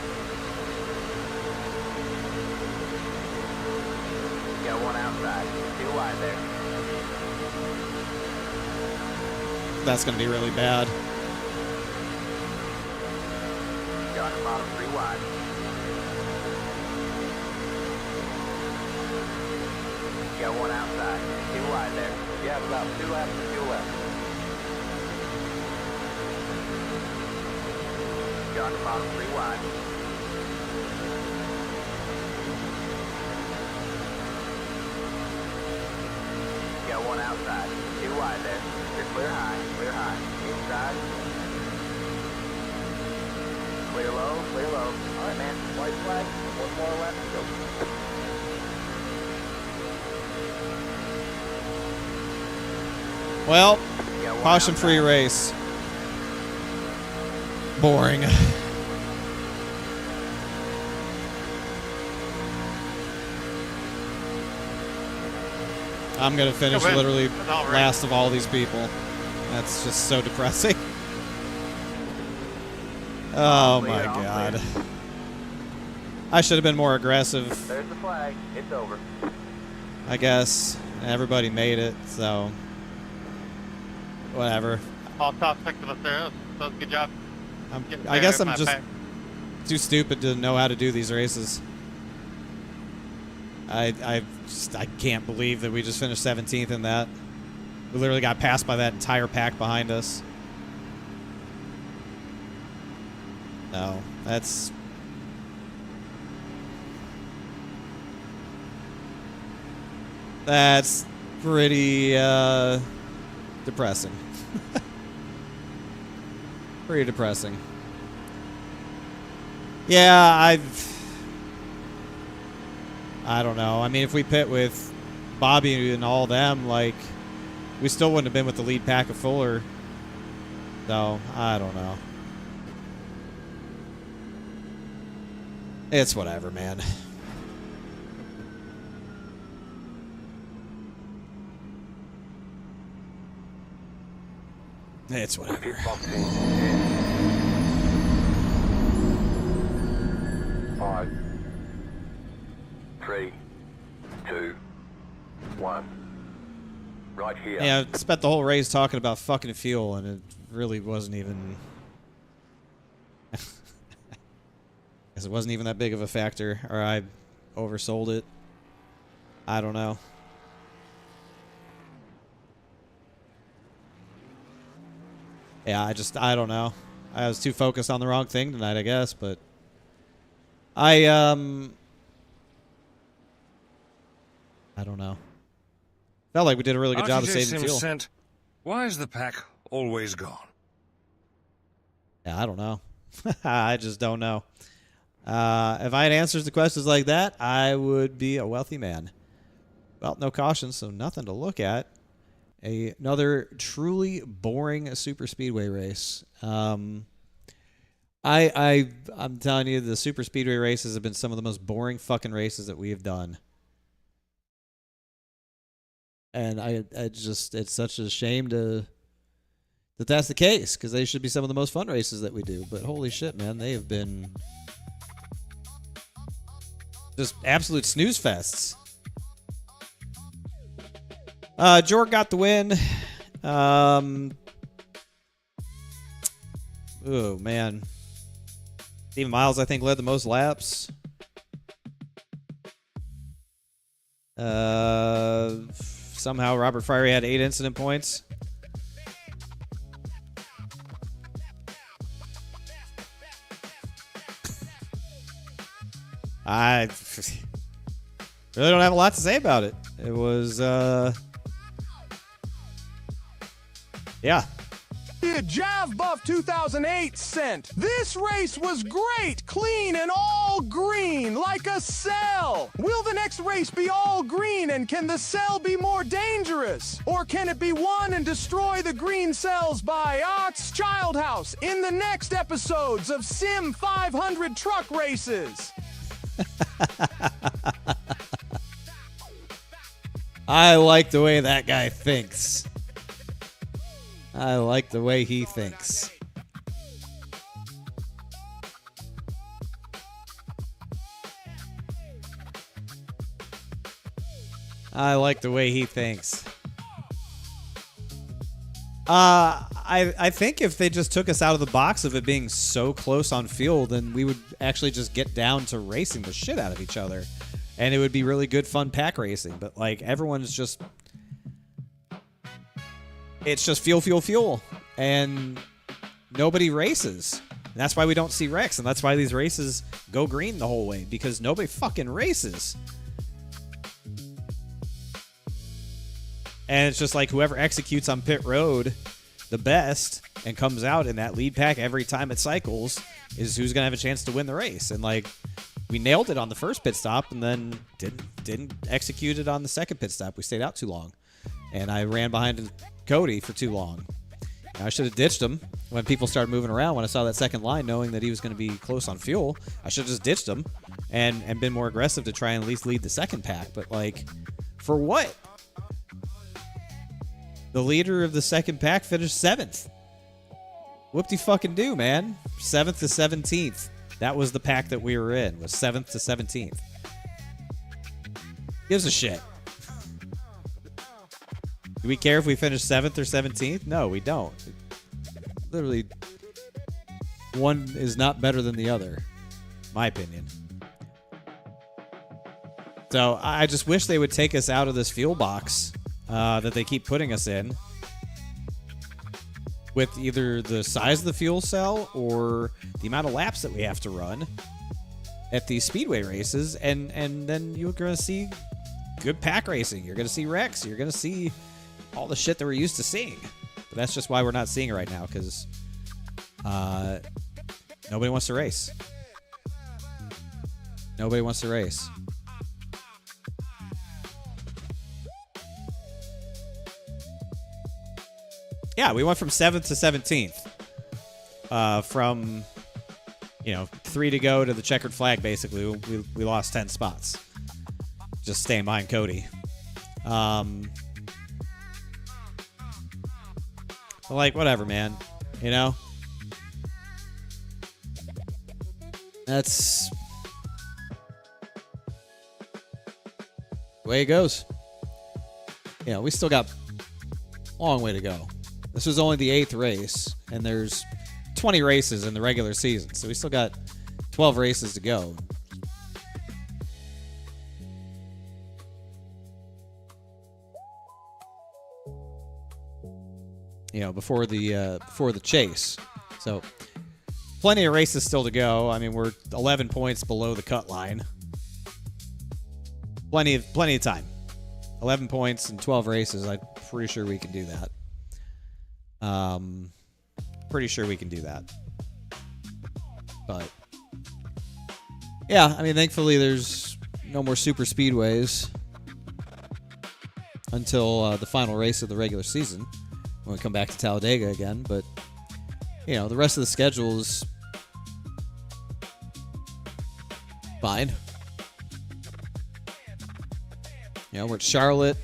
Got 1 outside, 2 wide there. That's going to be really bad. You're on the bottom, 3 wide. Got 1 outside, 2 wide there. You have about 2 laps to fuel left. You're on the bottom, 3 wide. Got 1 outside, 2 wide there. You're clear high, clear high. Inside. Clear low, clear low. All right, man. White flag. 1 more lap to go. Well, caution-free race. Boring. I'm going to finish literally last of all these people. That's just so depressing. Oh my God. I should have been more aggressive. There's the flag. It's over. I guess everybody made it, so whatever. All top 6 of us there. That was a good job. I guess I'm just too stupid to know how to do these races. I can't believe that we just finished 17th in that. We literally got passed by that entire pack behind us. No, that's... That's pretty depressing. Pretty depressing. Yeah, I don't know. I mean, if we pit with Bobby and all them, like, we still wouldn't have been with the lead pack of Fuller. So, I don't know. It's whatever, man. It's whatever. 5, 3, 2, 1. Right here. Yeah, I spent the whole race talking about fucking fuel, and it really wasn't even... Guess it wasn't even that big of a factor, or I oversold it. I don't know. Yeah, I don't know. I was too focused on the wrong thing tonight, I guess, but I don't know. Felt like we did a really good job of saving fuel. Sent, why is the pack always gone? Yeah, I don't know. I just don't know. If I had answers to questions like that, I would be a wealthy man. Well, no caution, so nothing to look at. Another truly boring super speedway race. I'm telling you, the super speedway races have been some of the most boring fucking races that we have done. And it's such a shame that that's the case, because they should be some of the most fun races that we do. But holy shit, man, they have been just absolute snooze fests. Jorg got the win. Oh, man. Steven Miles, I think, led the most laps. Somehow Robert Fryery had 8 incident points. Really don't have a lot to say about it. It was, yeah. Jav Buff 2008 sent. This race was great, clean, and all green, like a cell. Will the next race be all green, and can the cell be more dangerous? Or can it be won and destroy the green cells by Ox Childhouse in the next episodes of SIM500 truck races? I like the way that guy thinks. I like the way he thinks. I like the way he thinks. I think if they just took us out of the box of it being so close on field, then we would actually just get down to racing the shit out of each other. And it would be really good, fun pack racing. But, like, everyone's just... It's just fuel. And nobody races. And that's why we don't see wrecks. And that's why these races go green the whole way. Because nobody fucking races. And it's just like whoever executes on pit road the best and comes out in that lead pack every time it cycles is who's going to have a chance to win the race. And, like, we nailed it on the first pit stop and then didn't execute it on the second pit stop. We stayed out too long. And I ran behind Cody for too long. I should have ditched him when people started moving around. When I saw that second line, knowing that he was going to be close on fuel, I should have just ditched him and been more aggressive to try and at least lead the second pack. But, like, for what? The leader of the second pack finished 7th. Whoop-de-fucking-do, man. 7th to 17th. That was the pack that we were in, was 7th to 17th. Gives a shit. Do we care if we finish 7th or 17th? No, we don't. Literally, one is not better than the other, my opinion. So I just wish they would take us out of this fuel box that they keep putting us in with either the size of the fuel cell or the amount of laps that we have to run at these speedway races, and then you're going to see good pack racing. You're going to see wrecks. You're going to see all the shit that we're used to seeing. But that's just why we're not seeing it right now, because nobody wants to race. Nobody wants to race. Yeah, we went from 7th to 17th. From, 3 to go to the checkered flag, basically. We lost 10 spots. Just staying behind Cody. Like, whatever, man. That's the way it goes. We still got a long way to go. This was only the 8th race, and there's 20 races in the regular season, so we still got 12 races to go. Before the chase. So plenty of races still to go. I mean, we're 11 points below the cut line. Plenty of time. 11 points and 12 races. I'm pretty sure we can do that. Pretty sure we can do that. But yeah, I mean, thankfully there's no more super speedways until the final race of the regular season when we come back to Talladega again. But the rest of the schedule is fine. We're at Charlotte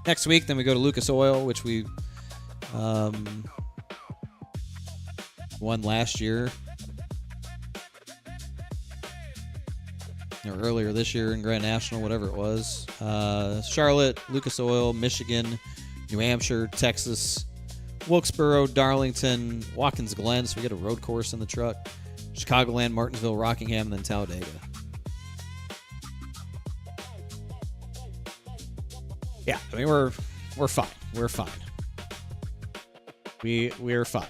next week. Then we go to Lucas Oil, which we won last year or earlier this year in Grand National, whatever it was. Charlotte, Lucas Oil, Michigan, New Hampshire, Texas, Wilkesboro, Darlington, Watkins Glen. So we get a road course in the truck. Chicagoland, Martinsville, Rockingham, and then Talladega. Yeah, I mean, we're fine. We're fine. We're fine.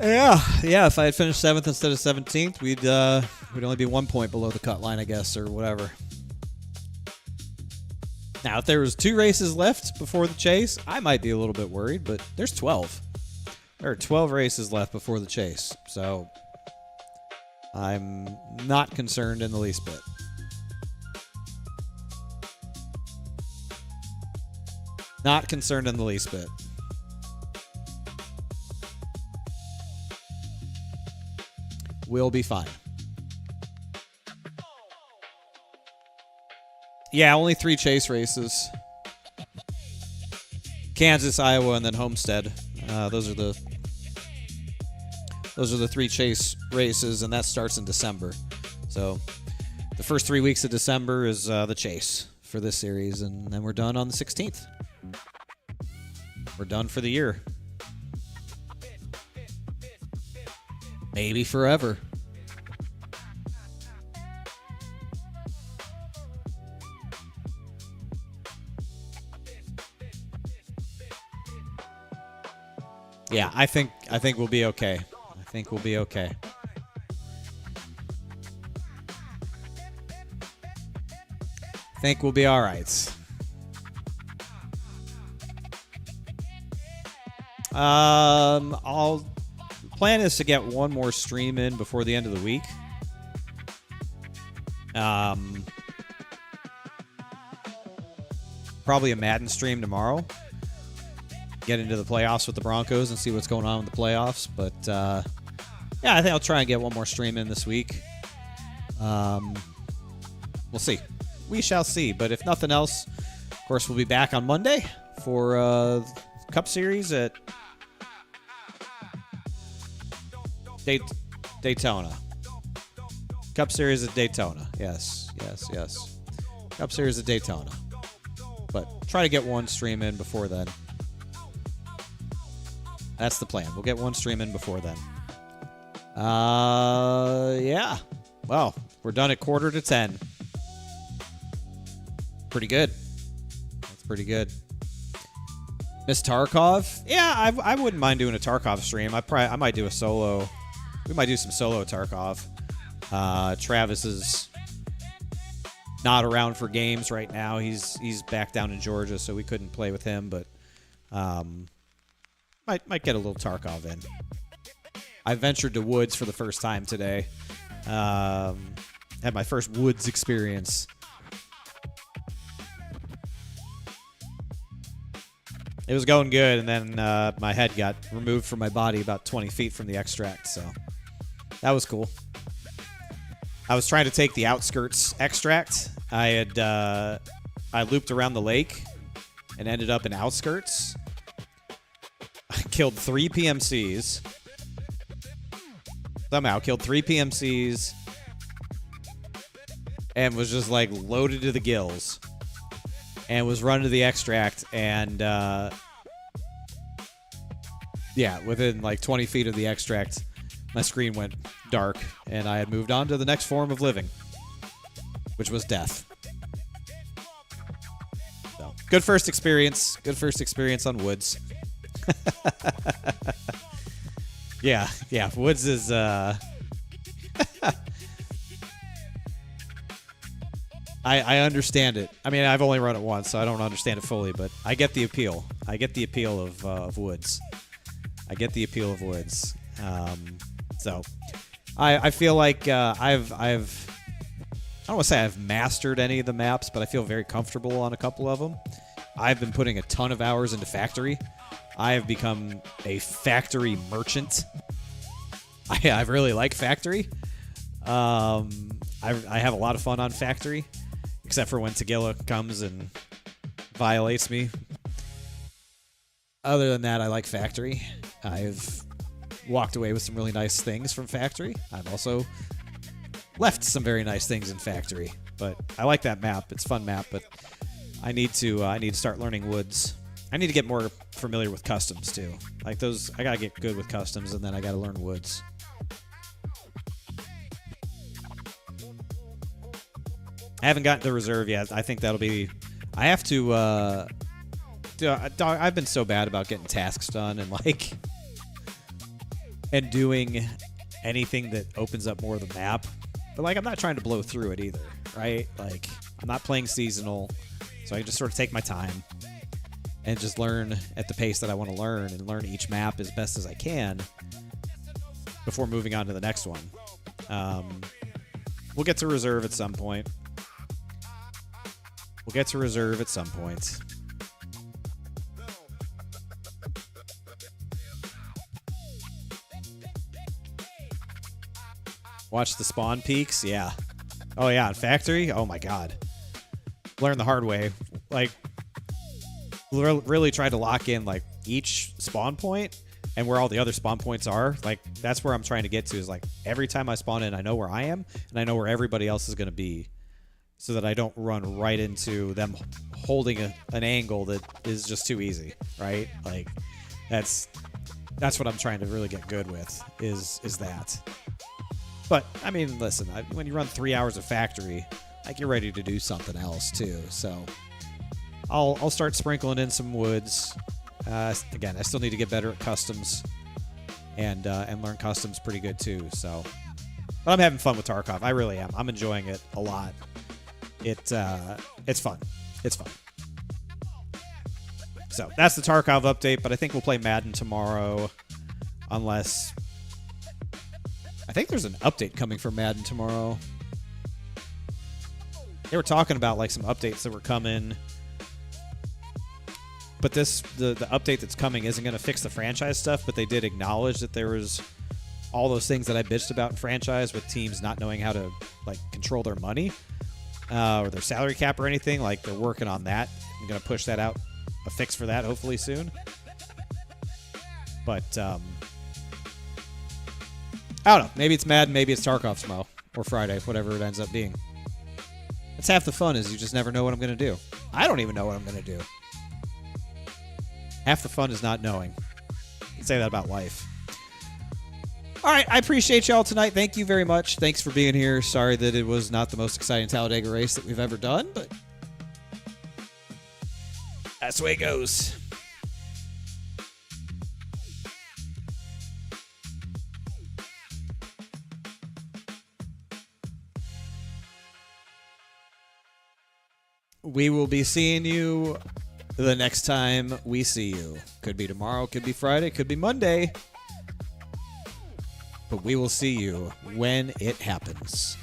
Yeah. If I had finished 7th instead of 17th, we'd only be 1 point below the cut line, I guess, or whatever. Now, if there was 2 races left before the chase, I might be a little bit worried, but there's 12. There are 12 races left before the chase, so I'm not concerned in the least bit. Not concerned in the least bit. We'll be fine. Yeah, only 3 chase races. Kansas, Iowa, and then Homestead. Those are the 3 chase races, and that starts in December. So the first 3 weeks of December is the chase for this series, and then we're done on the 16th. We're done for the year. Maybe forever. Yeah, I think we'll be okay. I think we'll be okay. I think we'll be all right. Plan is to get one more stream in before the end of the week. Probably a Madden stream tomorrow. Get into the playoffs with the Broncos and see what's going on with the playoffs. But yeah, I think I'll try and get one more stream in this week. We'll see. We shall see. But if nothing else, of course, we'll be back on Monday for Cup Series at Daytona. Cup Series at Daytona. Yes. Cup Series at Daytona. But try to get one stream in before then. That's the plan. We'll get one stream in before then. Yeah. Well, we're done at 9:45. Pretty good. That's pretty good. Miss Tarkov? Yeah, I wouldn't mind doing a Tarkov stream. I might do a solo. We might do some solo Tarkov. Travis is not around for games right now. He's back down in Georgia, so we couldn't play with him, but might get a little Tarkov in. I ventured to woods for the first time today. Had my first woods experience. It was going good, and then my head got removed from my body about 20 feet from the extract, so that was cool. I was trying to take the outskirts extract. I looped around the lake and ended up in outskirts. I killed 3 PMCs. Somehow killed 3 PMCs and was just like loaded to the gills. And was run to the extract, and yeah, within like 20 feet of the extract, my screen went dark, and I had moved on to the next form of living, which was death. So, good first experience. Good first experience on woods. Yeah, woods is I understand it. I mean, I've only run it once, so I don't understand it fully, but I get the appeal. I get the appeal of woods. I get the appeal of woods. So I feel like I've I don't want to say I've mastered any of the maps, but I feel very comfortable on a couple of them. I've been putting a ton of hours into Factory. I have become a Factory merchant. I really like Factory. I have a lot of fun on Factory. Except for when Tagilla comes and violates me. Other than that, I like Factory. I've walked away with some really nice things from Factory. I've also left some very nice things in Factory. But I like that map. It's a fun map, but I need to start learning woods. I need to get more familiar with customs too. Like those, I gotta get good with customs, and then I gotta learn woods. I haven't gotten to reserve yet. I think that'll be... I have to... I've been so bad about getting tasks done, and like... and doing anything that opens up more of the map. But like, I'm not trying to blow through it either, right? Like, I'm not playing seasonal, so I can just sort of take my time and just learn at the pace that I want to learn and learn each map as best as I can before moving on to the next one. We'll get to reserve at some point. Watch the spawn peaks, yeah. Oh yeah, in factory, oh my god. Learn the hard way. Like, really try to lock in like each spawn point and where all the other spawn points are. Like, that's where I'm trying to get to, is like every time I spawn in, I know where I am and I know where everybody else is going to be, so that I don't run right into them holding an angle that is just too easy, right? Like, that's what I'm trying to really get good with, is that. But I mean, listen, when you run 3 hours of factory, like, you're ready to do something else too. So I'll start sprinkling in some woods. Again, I still need to get better at customs and learn customs pretty good too. So, but I'm having fun with Tarkov. I really am. I'm enjoying it a lot. It's fun. It's fun. So that's the Tarkov update. But I think we'll play Madden tomorrow, unless I think there's an update coming for Madden tomorrow. They were talking about like some updates that were coming. But the update that's coming isn't going to fix the franchise stuff, but they did acknowledge that there was all those things that I bitched about in franchise, with teams not knowing how to like control their money or their salary cap or anything. Like, they're working on that. I'm going to push that out, a fix for that, hopefully soon. But I don't know. Maybe it's Madden, maybe it's Tarkov tomorrow or Friday, whatever it ends up being. That's half the fun, is you just never know what I'm going to do. I don't even know what I'm going to do. Half the fun is not knowing. You can say that about life. All right, I appreciate y'all tonight. Thank you very much. Thanks for being here. Sorry that it was not the most exciting Talladega race that we've ever done, but that's the way it goes. We will be seeing you the next time we see you. Could be tomorrow, could be Friday, could be Monday. But we will see you when it happens.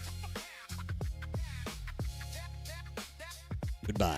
Goodbye.